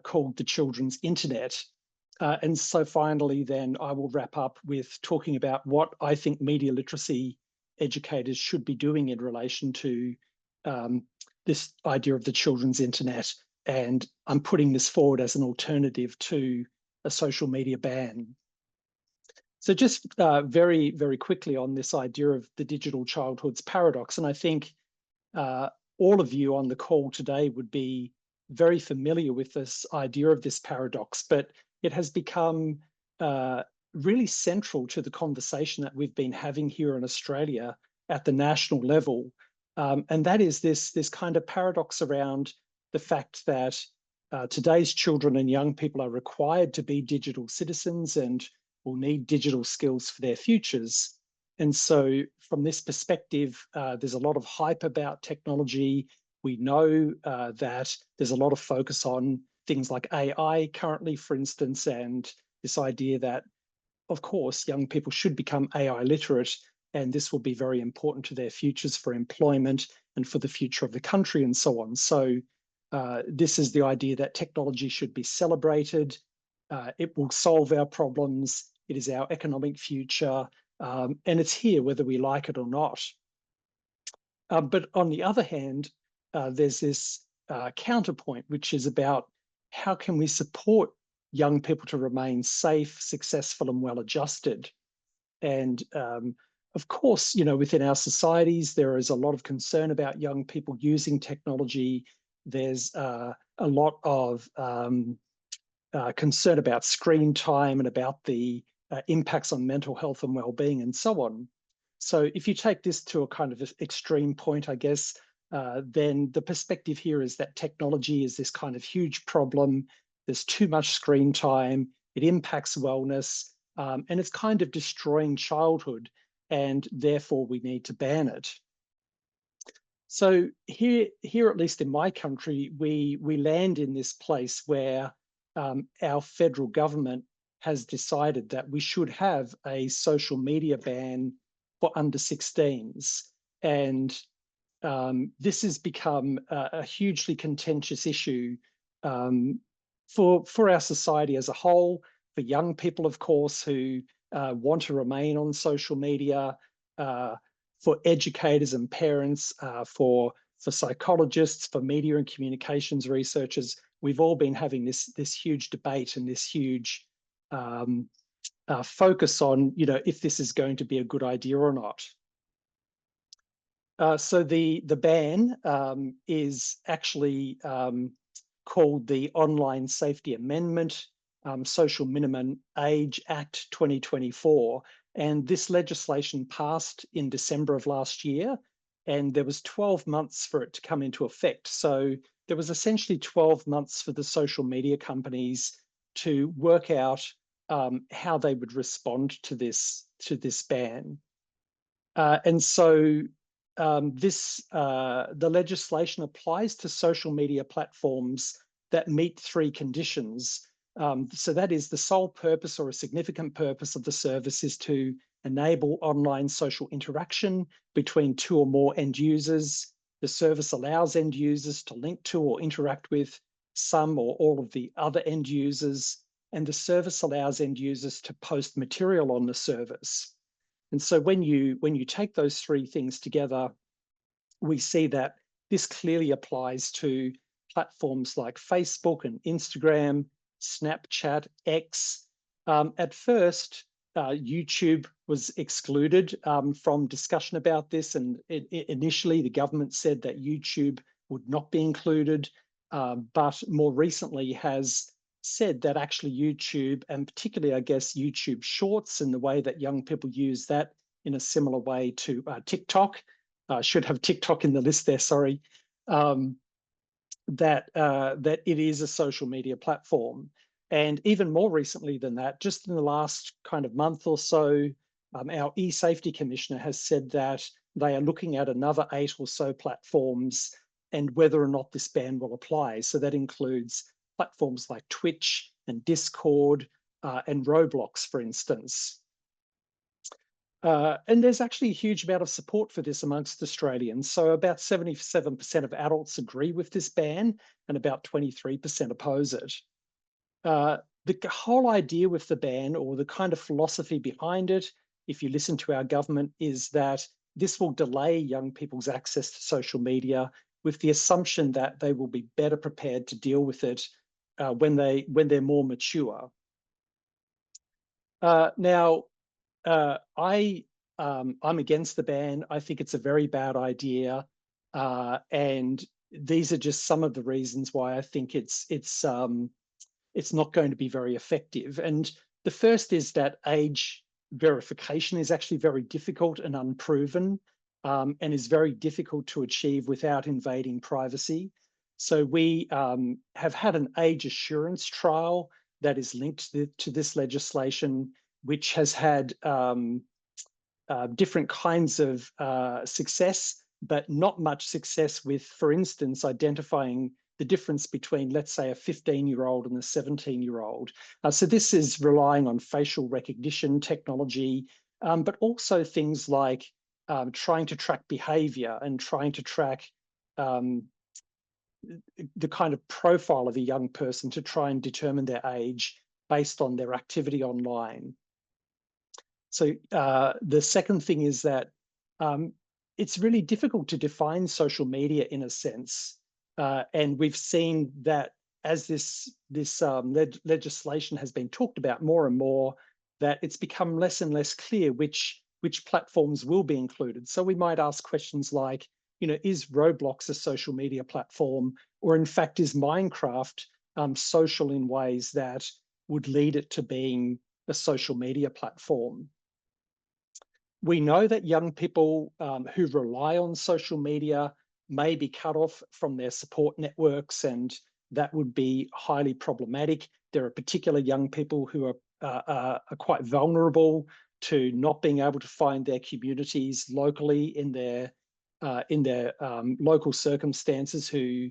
called the Children's Internet. And so finally, then I will wrap up with talking about what I think media literacy educators should be doing in relation to this idea of the children's internet. And I'm putting this forward as an alternative to a social media ban. So just very, very quickly on this idea of the digital childhood's paradox. And I think all of you on the call today would be very familiar with this idea of this paradox, but it has become really central to the conversation that we've been having here in Australia at the national level. And that is this kind of paradox around the fact that today's children and young people are required to be digital citizens and will need digital skills for their futures. And so from this perspective, there's a lot of hype about technology. We know that there's a lot of focus on things like AI currently, for instance, and this idea that, of course, young people should become AI literate, and this will be very important to their futures for employment and for the future of the country and so on. So this is the idea that technology should be celebrated. It will solve our problems. It is our economic future. And it's here whether we like it or not. But on the other hand, there's this counterpoint, which is about how can we support young people to remain safe, successful, and well-adjusted. And of course, within our societies, there is a lot of concern about young people using technology. There's a lot of concern about screen time and about the impacts on mental health and well-being and so on. So if you take this to a kind of extreme point, I guess, then the perspective here is that technology is this kind of huge problem. There's too much screen time. It impacts wellness, and it's kind of destroying childhood, and therefore we need to ban it. So here at least in my country, we land in this place where our federal government has decided that we should have a social media ban for under 16s. And this has become a hugely contentious issue for our society as a whole, for young people, of course, who want to remain on social media, for educators and parents, for psychologists, for media and communications researchers. We've all been having this huge debate and this huge focus on, if this is going to be a good idea or not. So the ban is actually called the Online Safety Amendment Social Minimum Age Act 2024. And this legislation passed in December of last year, and there was 12 months for it to come into effect. So there was essentially 12 months for the social media companies to work out how they would respond to this ban. And so the legislation applies to social media platforms that meet 3 conditions. So that is, the sole purpose or a significant purpose of the service is to enable online social interaction between 2 or more end users. The service allows end users to link to or interact with some or all of the other end users, and the service allows end users to post material on the service. And so when you take those 3 things together, we see that this clearly applies to platforms like Facebook and Instagram, Snapchat, X. At first, YouTube was excluded from discussion about this, and initially the government said that YouTube would not be included, but more recently has said that actually YouTube, and particularly, I guess, YouTube Shorts and the way that young people use that in a similar way to TikTok, should have TikTok in the list there, sorry, that it is a social media platform. And even more recently than that, just in the last kind of month or so, our e-safety commissioner has said that they are looking at another 8 or so platforms and whether or not this ban will apply. So that includes platforms like Twitch and Discord and Roblox, for instance. And there's actually a huge amount of support for this amongst Australians. So about 77% of adults agree with this ban and about 23% oppose it. The whole idea with the ban, or the kind of philosophy behind it, if you listen to our government, is that this will delay young people's access to social media with the assumption that they will be better prepared to deal with it when they're more mature. Now, I'm against the ban. I think it's a very bad idea. And these are just some of the reasons why I think it's not going to be very effective. And the first is that age verification is actually very difficult and unproven, and is very difficult to achieve without invading privacy. So we have had an age assurance trial that is linked to this legislation, which has had different kinds of success, but not much success with, for instance, identifying the difference between, let's say, a 15-year-old and a 17-year-old. So this is relying on facial recognition technology, but also things like trying to track behavior and trying to track the kind of profile of a young person to try and determine their age based on their activity online. So the second thing is that it's really difficult to define social media in a sense. And we've seen that as this legislation has been talked about more and more, that it's become less and less clear which platforms will be included. So we might ask questions like, is Roblox a social media platform? Or in fact, is Minecraft social in ways that would lead it to being a social media platform? We know that young people who rely on social media may be cut off from their support networks, and that would be highly problematic. There are particular young people who are quite vulnerable to not being able to find their communities locally in their local circumstances, who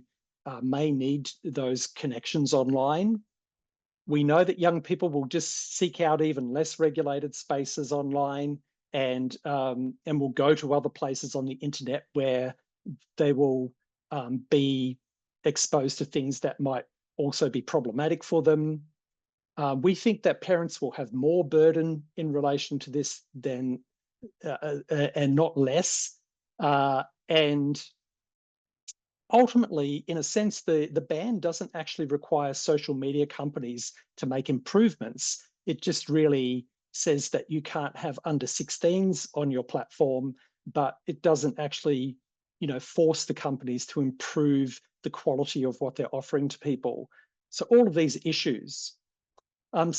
may need those connections online. We know that young people will just seek out even less regulated spaces online, and will go to other places on the internet where they will be exposed to things that might also be problematic for them. We think that parents will have more burden in relation to this than and not less. And ultimately, in a sense, the ban doesn't actually require social media companies to make improvements. It just really says that you can't have under 16s on your platform, but it doesn't actually, force the companies to improve the quality of what they're offering to people. So all of these issues. I've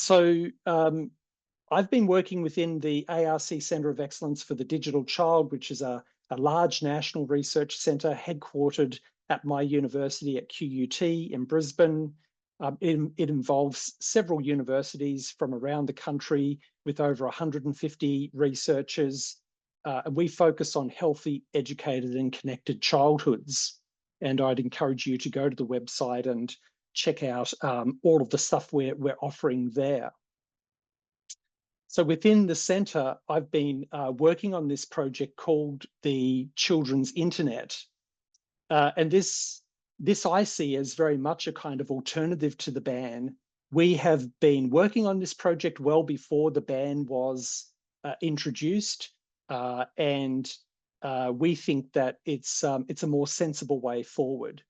been working within the ARC Centre of Excellence for the Digital Child, which is a large national research centre headquartered at my university at QUT in Brisbane. It involves several universities from around the country with over 150 researchers. And we focus on healthy, educated and connected childhoods. And I'd encourage you to go to the website and check out all of the stuff we're offering there. So within the centre, I've been working on this project called the Children's Internet. And this I see as very much a kind of alternative to the ban. We have been working on this project well before the ban was introduced, and we think that it's a more sensible way forward.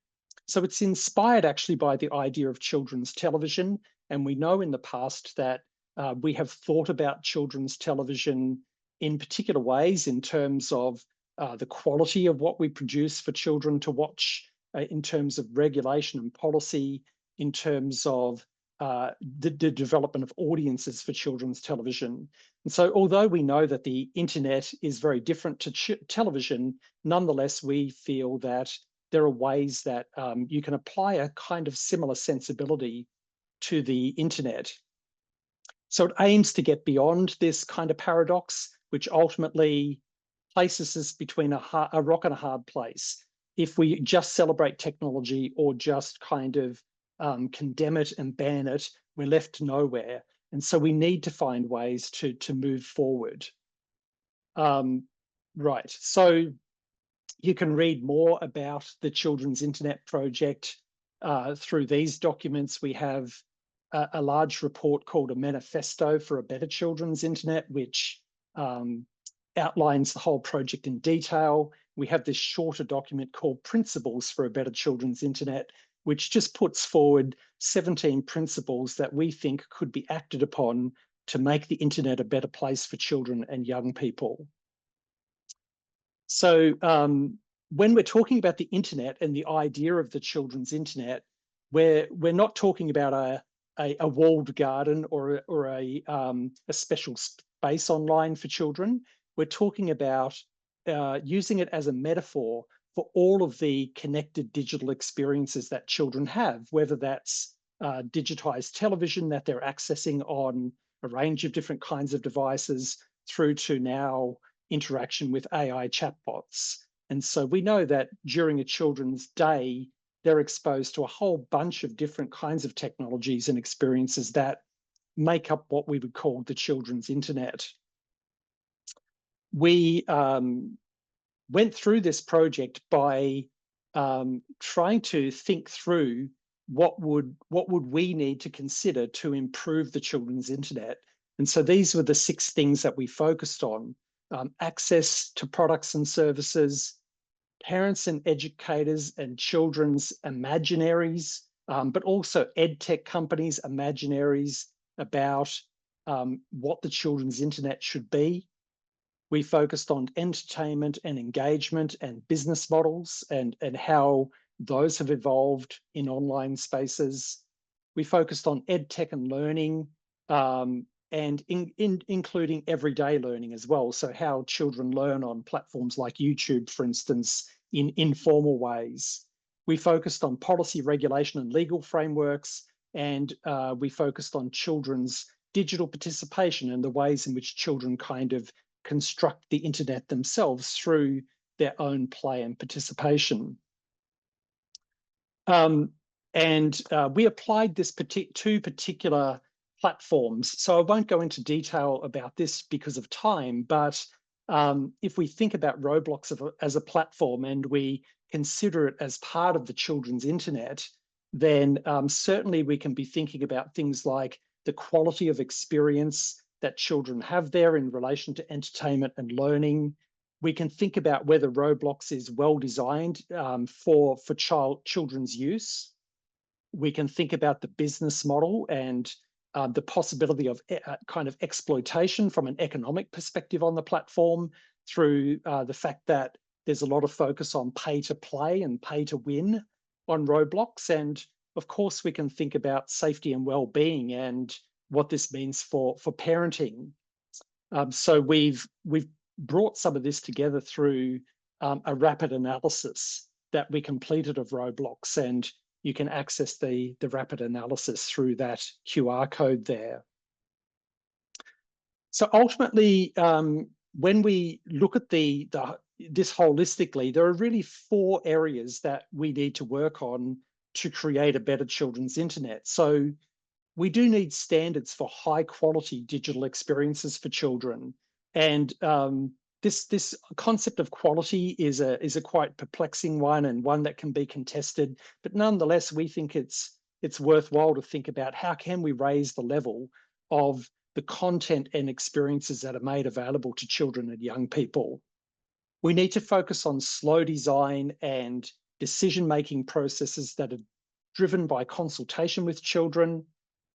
So it's inspired actually by the idea of children's television, and we know in the past that we have thought about children's television in particular ways in terms of the quality of what we produce for children to watch, in terms of regulation and policy, in terms of the development of audiences for children's television. And so although we know that the internet is very different to television, nonetheless, we feel that there are ways that you can apply a kind of similar sensibility to the internet. So it aims to get beyond this kind of paradox, which ultimately places us between a rock and a hard place. If we just celebrate technology or just kind of condemn it and ban it, we're left nowhere. And so we need to find ways to move forward. Right, so you can read more about the Children's Internet Project through these documents. We have a large report called A Manifesto for a Better Children's Internet, which outlines the whole project in detail. We have this shorter document called Principles for a Better Children's Internet, which just puts forward 17 principles that we think could be acted upon to make the internet a better place for children and young people. So when we're talking about the internet and the idea of the children's internet, we're not talking about a walled garden or a special space online for children. We're talking about using it as a metaphor for all of the connected digital experiences that children have, whether that's digitized television that they're accessing on a range of different kinds of devices, through to now interaction with AI chatbots. And so we know that during a children's day, they're exposed to a whole bunch of different kinds of technologies and experiences that make up what we would call the children's internet. We went through this project by trying to think through what would we need to consider to improve the children's internet. And so these were the 6 things that we focused on: access to products and services, parents and educators and children's imaginaries, but also edtech companies' imaginaries about what the children's internet should be. We focused on entertainment and engagement and business models and how those have evolved in online spaces. We focused on edtech and learning, and including everyday learning as well. So how children learn on platforms like YouTube, for instance, in informal ways. We focused on policy, regulation, and legal frameworks, and we focused on children's digital participation and the ways in which children kind of construct the internet themselves through their own play and participation. We applied this to particular platforms. So I won't go into detail about this because of time, but if we think about Roblox as a platform and we consider it as part of the children's internet, then certainly we can be thinking about things like the quality of experience that children have there in relation to entertainment and learning. We can think about whether Roblox is well designed for children's use. We can think about the business model and the possibility of kind of exploitation from an economic perspective on the platform through the fact that there's a lot of focus on pay to play and pay to win on Roblox. And of course, we can think about safety and well-being and what this means for parenting. So we've brought some of this together through a rapid analysis that we completed of Roblox, and you can access the rapid analysis through that QR code there. So ultimately, when we look at this holistically, there are really 4 areas that we need to work on to create a better children's internet. So we do need standards for high quality digital experiences for children. And this concept of quality is a quite perplexing one, and one that can be contested. But nonetheless, we think it's worthwhile to think about how can we raise the level of the content and experiences that are made available to children and young people. We need to focus on slow design and decision-making processes that are driven by consultation with children.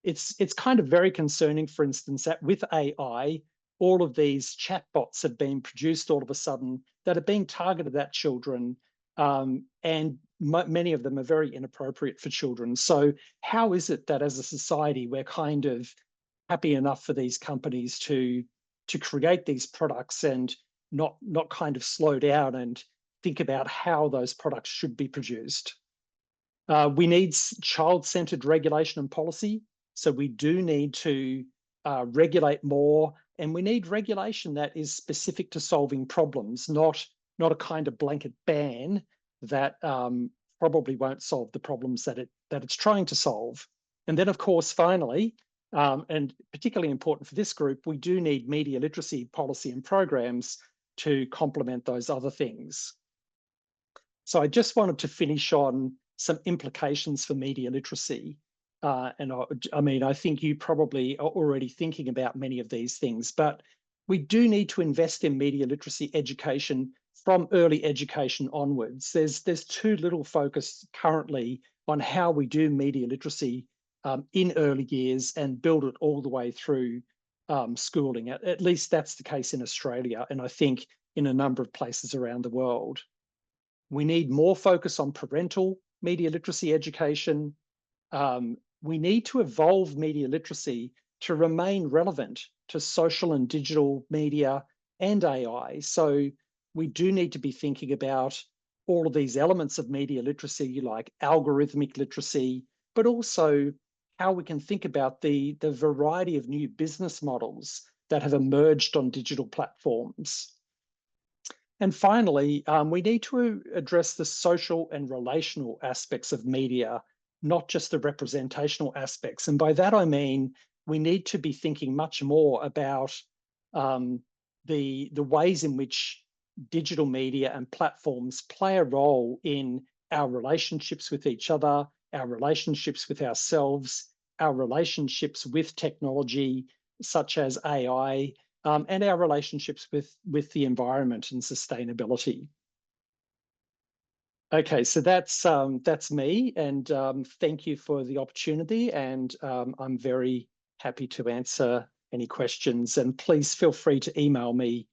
It's kind of very concerning, for instance, that with AI, all of these chatbots have been produced all of a sudden that are being targeted at children, and many of them are very inappropriate for children. So how is it that as a society, we're kind of happy enough for these companies to create these products and not kind of slow down and think about how those products should be produced? We need child-centered regulation and policy. So we do need to regulate more, and we need regulation that is specific to solving problems, not a kind of blanket ban that probably won't solve the problems that it's trying to solve. And then, of course, finally, and particularly important for this group, we do need media literacy policy and programs to complement those other things. So I just wanted to finish on some implications for media literacy. And I mean, I think you probably are already thinking about many of these things, but we do need to invest in media literacy education from early education onwards. There's too little focus currently on how we do media literacy in early years and build it all the way through schooling. At least that's the case in Australia, and I think in a number of places around the world. We need more focus on parental media literacy education. We need to evolve media literacy to remain relevant to social and digital media and AI. So we do need to be thinking about all of these elements of media literacy, like algorithmic literacy, but also how we can think about the variety of new business models that have emerged on digital platforms. And finally, we need to address the social and relational aspects of media, not just the representational aspects. And by that, I mean, we need to be thinking much more about the ways in which digital media and platforms play a role in our relationships with each other, our relationships with ourselves, our relationships with technology, such as AI, and our relationships with the environment and sustainability. Okay, so that's me, and thank you for the opportunity, and I'm very happy to answer any questions, and please feel free to email me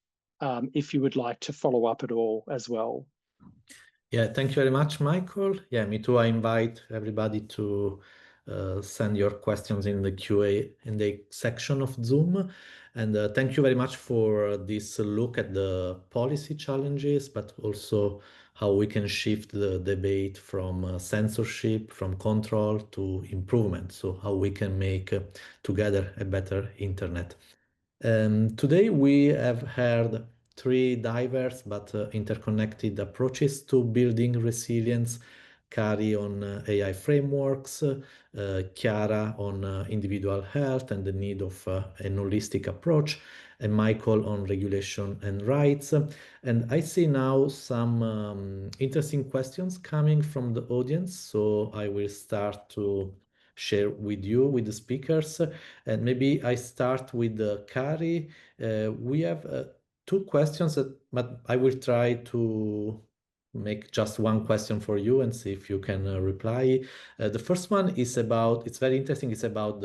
if you would like to follow up at all as well. Yeah, thank you very much, Michael. Yeah, me too. I invite everybody to send your questions in the QA in the section of Zoom. And thank you very much for this look at the policy challenges, but also how we can shift the debate from censorship, from control to improvement. So how we can make together a better internet. Today we have heard three diverse but interconnected approaches to building resilience. Kari on AI frameworks, Chiara on individual health and the need of an holistic approach, and Michael on regulation and rights. And I see now some interesting questions coming from the audience, so I will start to share with you, with the speakers. And maybe I start with Kari. We have two questions, but I will try to make just one question for you and see if you can reply. The first one is about, it's very interesting, it's about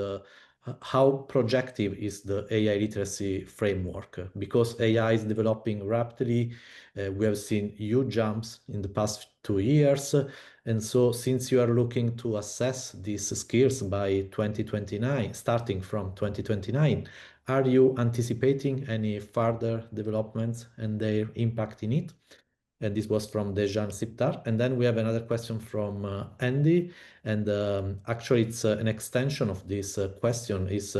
how projective is the AI literacy framework, because AI is developing rapidly. We have seen huge jumps in the past 2 years. And so since you are looking to assess these skills by 2029, starting from 2029, are you anticipating any further developments and their impact in it? And this was from Dejan Siptar. And then we have another question from Andy. And actually, it's an extension of this question. Is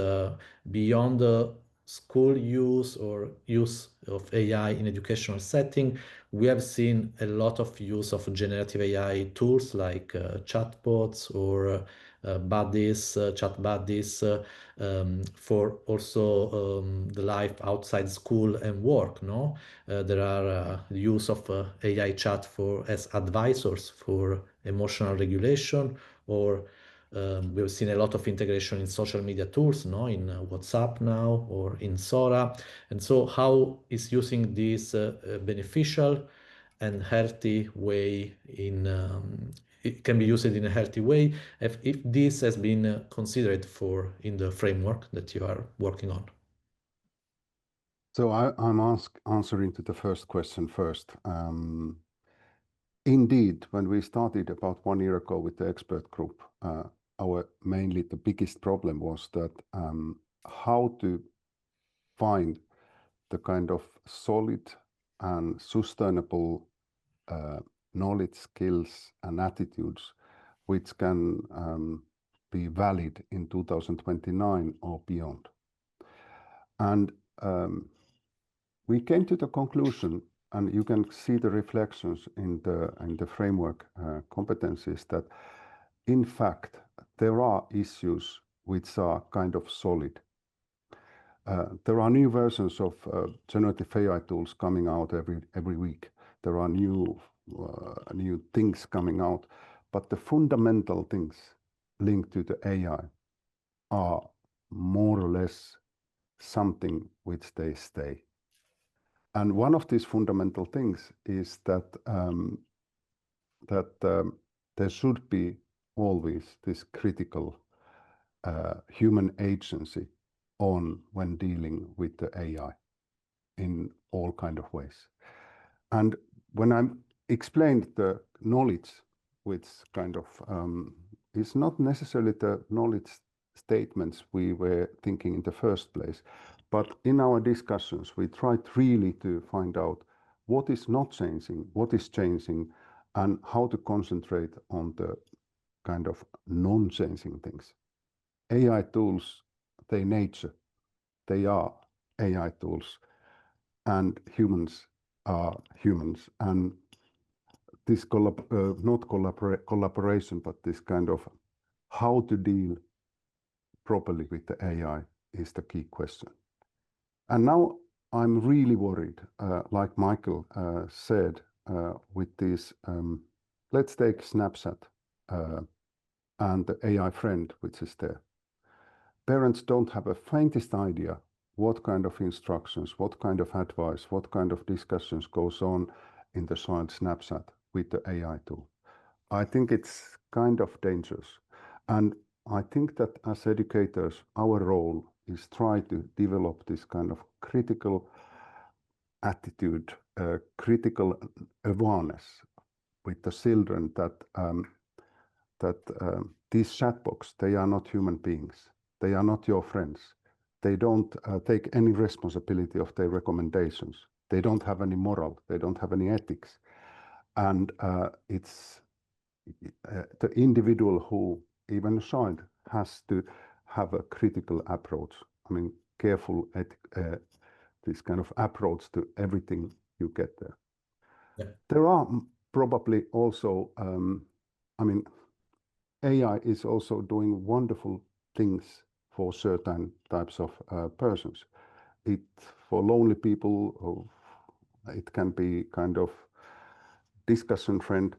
beyond the school use or use of AI in educational setting, we have seen a lot of use of generative AI tools like chatbots or buddies, chat buddies, for also the life outside school and work. No, there are the use of AI chat for as advisors for emotional regulation, or we've seen a lot of integration in social media tools, no, in WhatsApp now or in Sora. And so, how is using this beneficial and healthy way in it can be used in a healthy way if this has been considered for in the framework that you are working on? So I'm answering to the first question first. Indeed, when we started about 1 year ago with the expert group, mainly the biggest problem was that how to find the kind of solid and sustainable knowledge, skills, and attitudes which can be valid in 2029 or beyond. And we came to the conclusion, and you can see the reflections in the framework competencies, that in fact there are issues which are kind of solid. There are new versions of generative AI tools coming out every week. There are new things coming out, but the fundamental things linked to the AI are more or less something which they stay. And one of these fundamental things is that there should be always this critical human agency on when dealing with the AI in all kind of ways. And when I'm explained the knowledge, which kind of is not necessarily the knowledge statements we were thinking in the first place. But in our discussions, we tried really to find out what is not changing, what is changing, and how to concentrate on the kind of non-changing things. AI tools, they nature, they are AI tools, and humans are humans. And this not collaboration, but this kind of how to deal properly with the AI is the key question. And now I'm really worried, like Michael said, with this, let's take Snapchat and the AI friend, which is there. Parents don't have a faintest idea what kind of instructions, what kind of advice, what kind of discussions goes on in the child Snapchat with the AI tool. I think it's kind of dangerous. And I think that as educators, our role is try to develop this kind of critical attitude, critical awareness with the children that these chatbots, they are not human beings. They are not your friends. They don't take any responsibility of their recommendations. They don't have any moral. They don't have any ethics. And it's the individual who, even a child, has to have a critical approach. I mean, careful this kind of approach to everything you get there. Yeah. There are probably also, I mean, AI is also doing wonderful things for certain types of persons. For lonely people, it can be kind of discussion friend,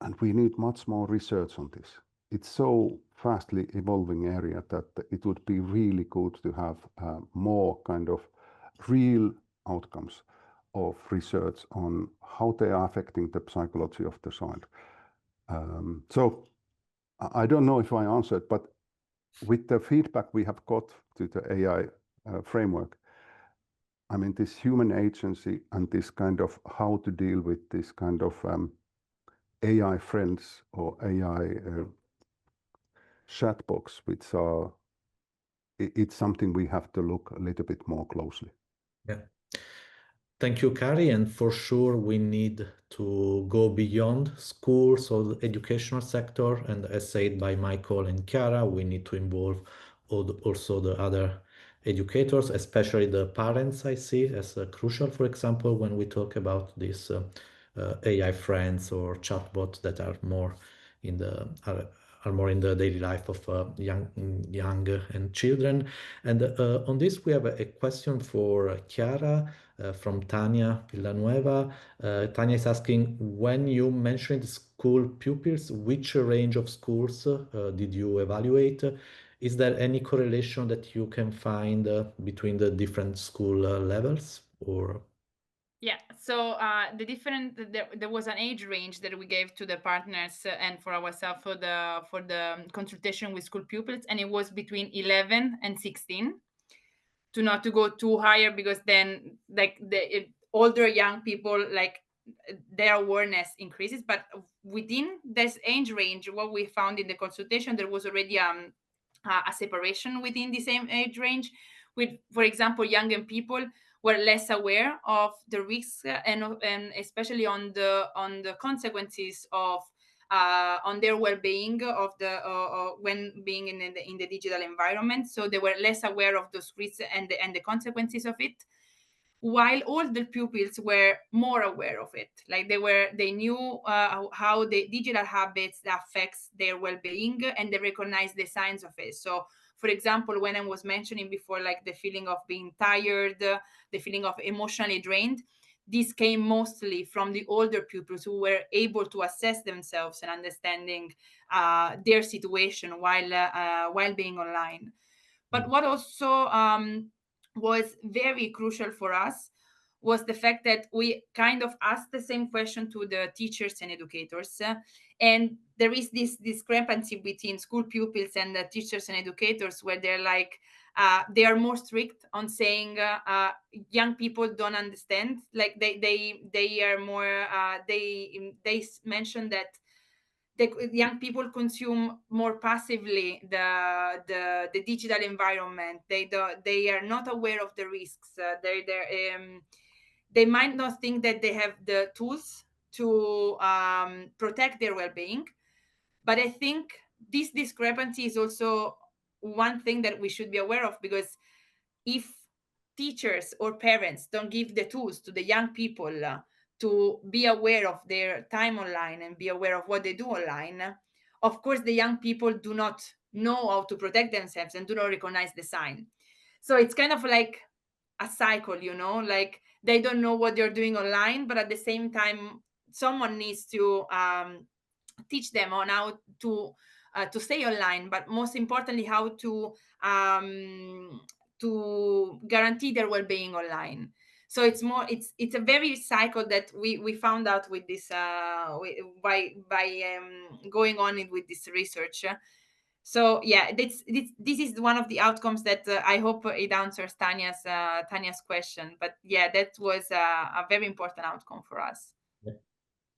and we need much more research on this. It's so fastly evolving area that it would be really good to have more kind of real outcomes of research on how they are affecting the psychology of the child. So I don't know if I answered, but with the feedback we have got to the AI framework, I mean, this human agency and this kind of how to deal with this kind of AI friends or AI chatbots, which are, it's something we have to look a little bit more closely. Yeah. Thank you, Kari. And for sure, we need to go beyond schools or the educational sector. And as said by Michael and Chiara, we need to involve also the other educators, especially the parents, I see as crucial, for example, when we talk about these AI friends or chatbots that are more in the daily life of young and children. And on this, we have a question for Chiara from Tania Villanueva. Tania is asking, when you mentioned school pupils, which range of schools did you evaluate? Is there any correlation that you can find between the different school levels, or? Yeah, so there was an age range that we gave to the partners and for ourselves for the consultation with school pupils, and it was between 11 and 16, to not to go too higher, because then like older young people, like their awareness increases. But within this age range, what we found in the consultation, there was already a separation within the same age range. With, for example, younger people were less aware of the risks and especially on the consequences of on their well-being of the when being in the digital environment. So they were less aware of those risks and the consequences of it, while all the pupils were more aware of it. Like they knew how the digital habits affects their well-being, and they recognized the signs of it. So for example, when I was mentioning before, like the feeling of being tired, the feeling of emotionally drained, this came mostly from the older pupils who were able to assess themselves and understanding their situation while being online. But what also was very crucial for us was the fact that we kind of asked the same question to the teachers and educators, And there is this discrepancy between school pupils and the teachers and educators, where they're like, they are more strict on saying young people don't understand. Like they are more they mention that the young people consume more passively the digital environment. They are not aware of the risks. They might not think that they have the tools to protect their well-being. But I think this discrepancy is also one thing that we should be aware of, because if teachers or parents don't give the tools to the young people to be aware of their time online and be aware of what they do online, of course the young people do not know how to protect themselves and do not recognize the sign. So it's kind of like a cycle, you know, like they don't know what they're doing online, but at the same time someone needs to teach them on how to stay online, but most importantly how to guarantee their well-being online. So it's a very cycle that we found out with this by going on with this research. So yeah, this is one of the outcomes that I hope it answers Tanya's question. But yeah, that was a very important outcome for us.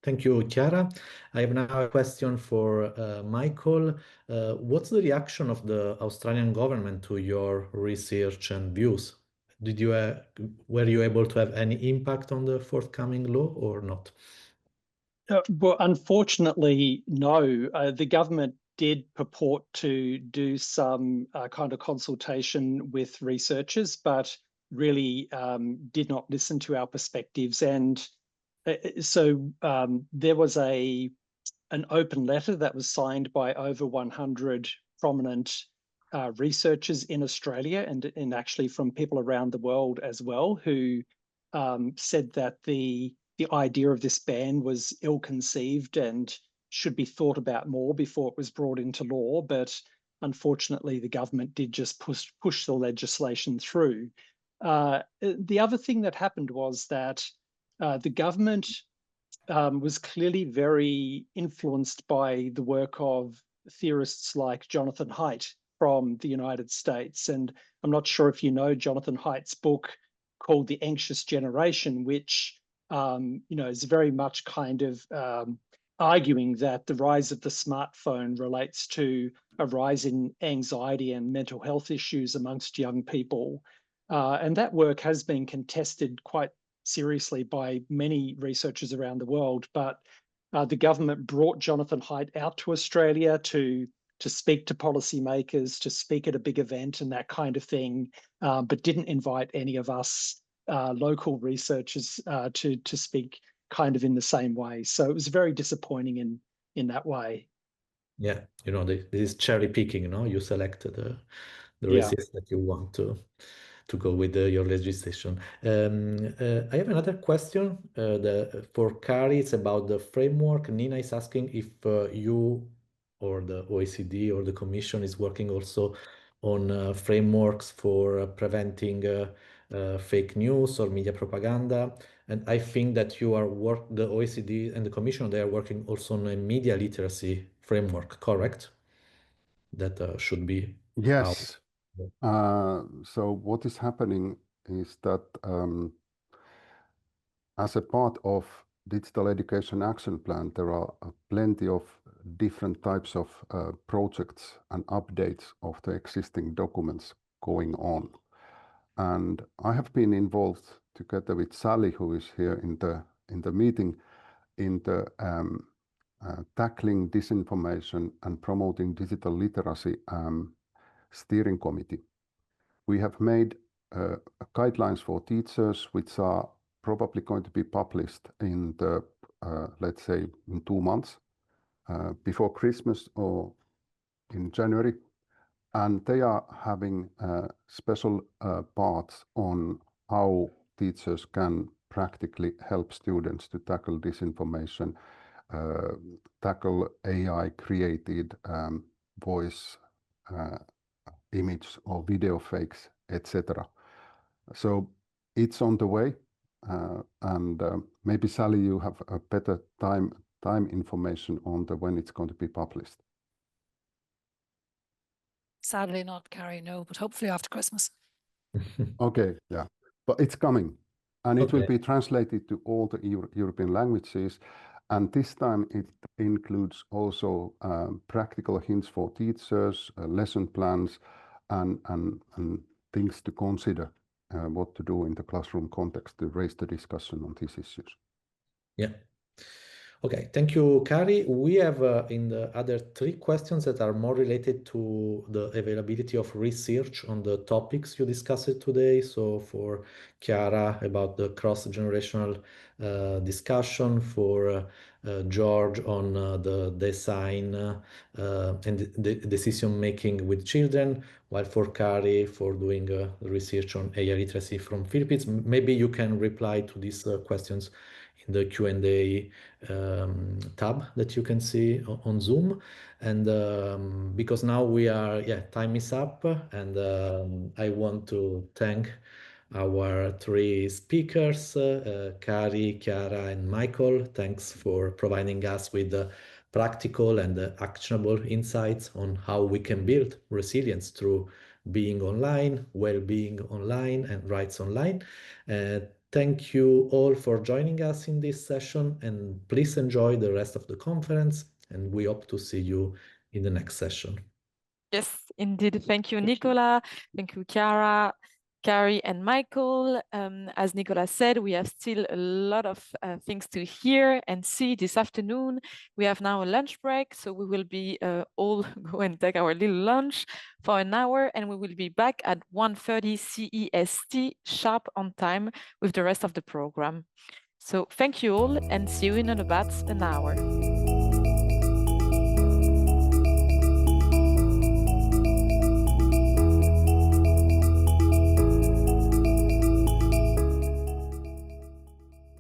Thank you, Chiara. I have now a question for Michael. What's the reaction of the Australian government to your research and views? Were you able to have any impact on the forthcoming law or not? Well, unfortunately, no. The government did purport to do some kind of consultation with researchers, but really did not listen to our perspectives. And so there was an open letter that was signed by over 100 prominent researchers in Australia and actually from people around the world as well, who said that the idea of this ban was ill-conceived and should be thought about more before it was brought into law. But unfortunately, the government did just push the legislation through. The other thing that happened was that the government was clearly very influenced by the work of theorists like Jonathan Haidt from the United States. And I'm not sure if you know Jonathan Haidt's book called The Anxious Generation, which is very much kind of arguing that the rise of the smartphone relates to a rise in anxiety and mental health issues amongst young people. And that work has been contested quite seriously by many researchers around the world. But the government brought Jonathan Haidt out to Australia to speak to policymakers, to speak at a big event and that kind of thing, but didn't invite any of us local researchers to speak kind of in the same way. So it was very disappointing in that way. Yeah, this is cherry picking, you select the Yeah. research that you want to go with your legislation. I have another question for Kari. It's about the framework. Nina is asking if you or the OECD or the Commission is working also on frameworks for preventing fake news or media propaganda. And I think that the OECD and the Commission, they are working also on a media literacy framework, correct? That should be Yes. out. So what is happening is that as a part of Digital Education Action Plan, there are plenty of different types of projects and updates of the existing documents going on. And I have been involved together with Sally, who is here in the meeting, in the tackling disinformation and promoting digital literacy steering committee. We have made guidelines for teachers, which are probably going to be published in the, let's say, in 2 months, before Christmas or in January. And they are having special parts on how teachers can practically help students to tackle disinformation, tackle AI created voice, image or video fakes, etc. So it's on the way, and maybe Sally, you have a better time time information on when it's going to be published? Sadly not, Carrie, no, but hopefully after Christmas. Okay, yeah, but it's coming, and it will Okay. be translated to all the European languages, and this time it includes also practical hints for teachers, lesson plans, and things to consider what to do in the classroom context to raise the discussion on these issues. Yeah. Okay, thank you, Kari. We have in the other 3 questions that are more related to the availability of research on the topics you discussed today. So for Chiara, about the cross-generational discussion, for George on the design and the decision-making with children, while for Kari, for doing research on AI literacy from Philippines. Maybe you can reply to these questions in the Q&A tab that you can see on Zoom. And because now we are, time is up, and I want to thank our 3 speakers, Kari, Chiara, and Michael. Thanks for providing us with practical and actionable insights on how we can build resilience through being online, well-being online, and rights online. Thank you all for joining us in this session, and please enjoy the rest of the conference, and we hope to see you in the next session. Yes, indeed. Thank you, Nicola. Thank you, Chiara, Carrie, and Michael. As Nicola said, we have still a lot of things to hear and see this afternoon. We have now a lunch break, so we will be all go and take our little lunch for an hour, and we will be back at 1:30 CEST sharp on time with the rest of the program. So thank you all, and see you in about an hour.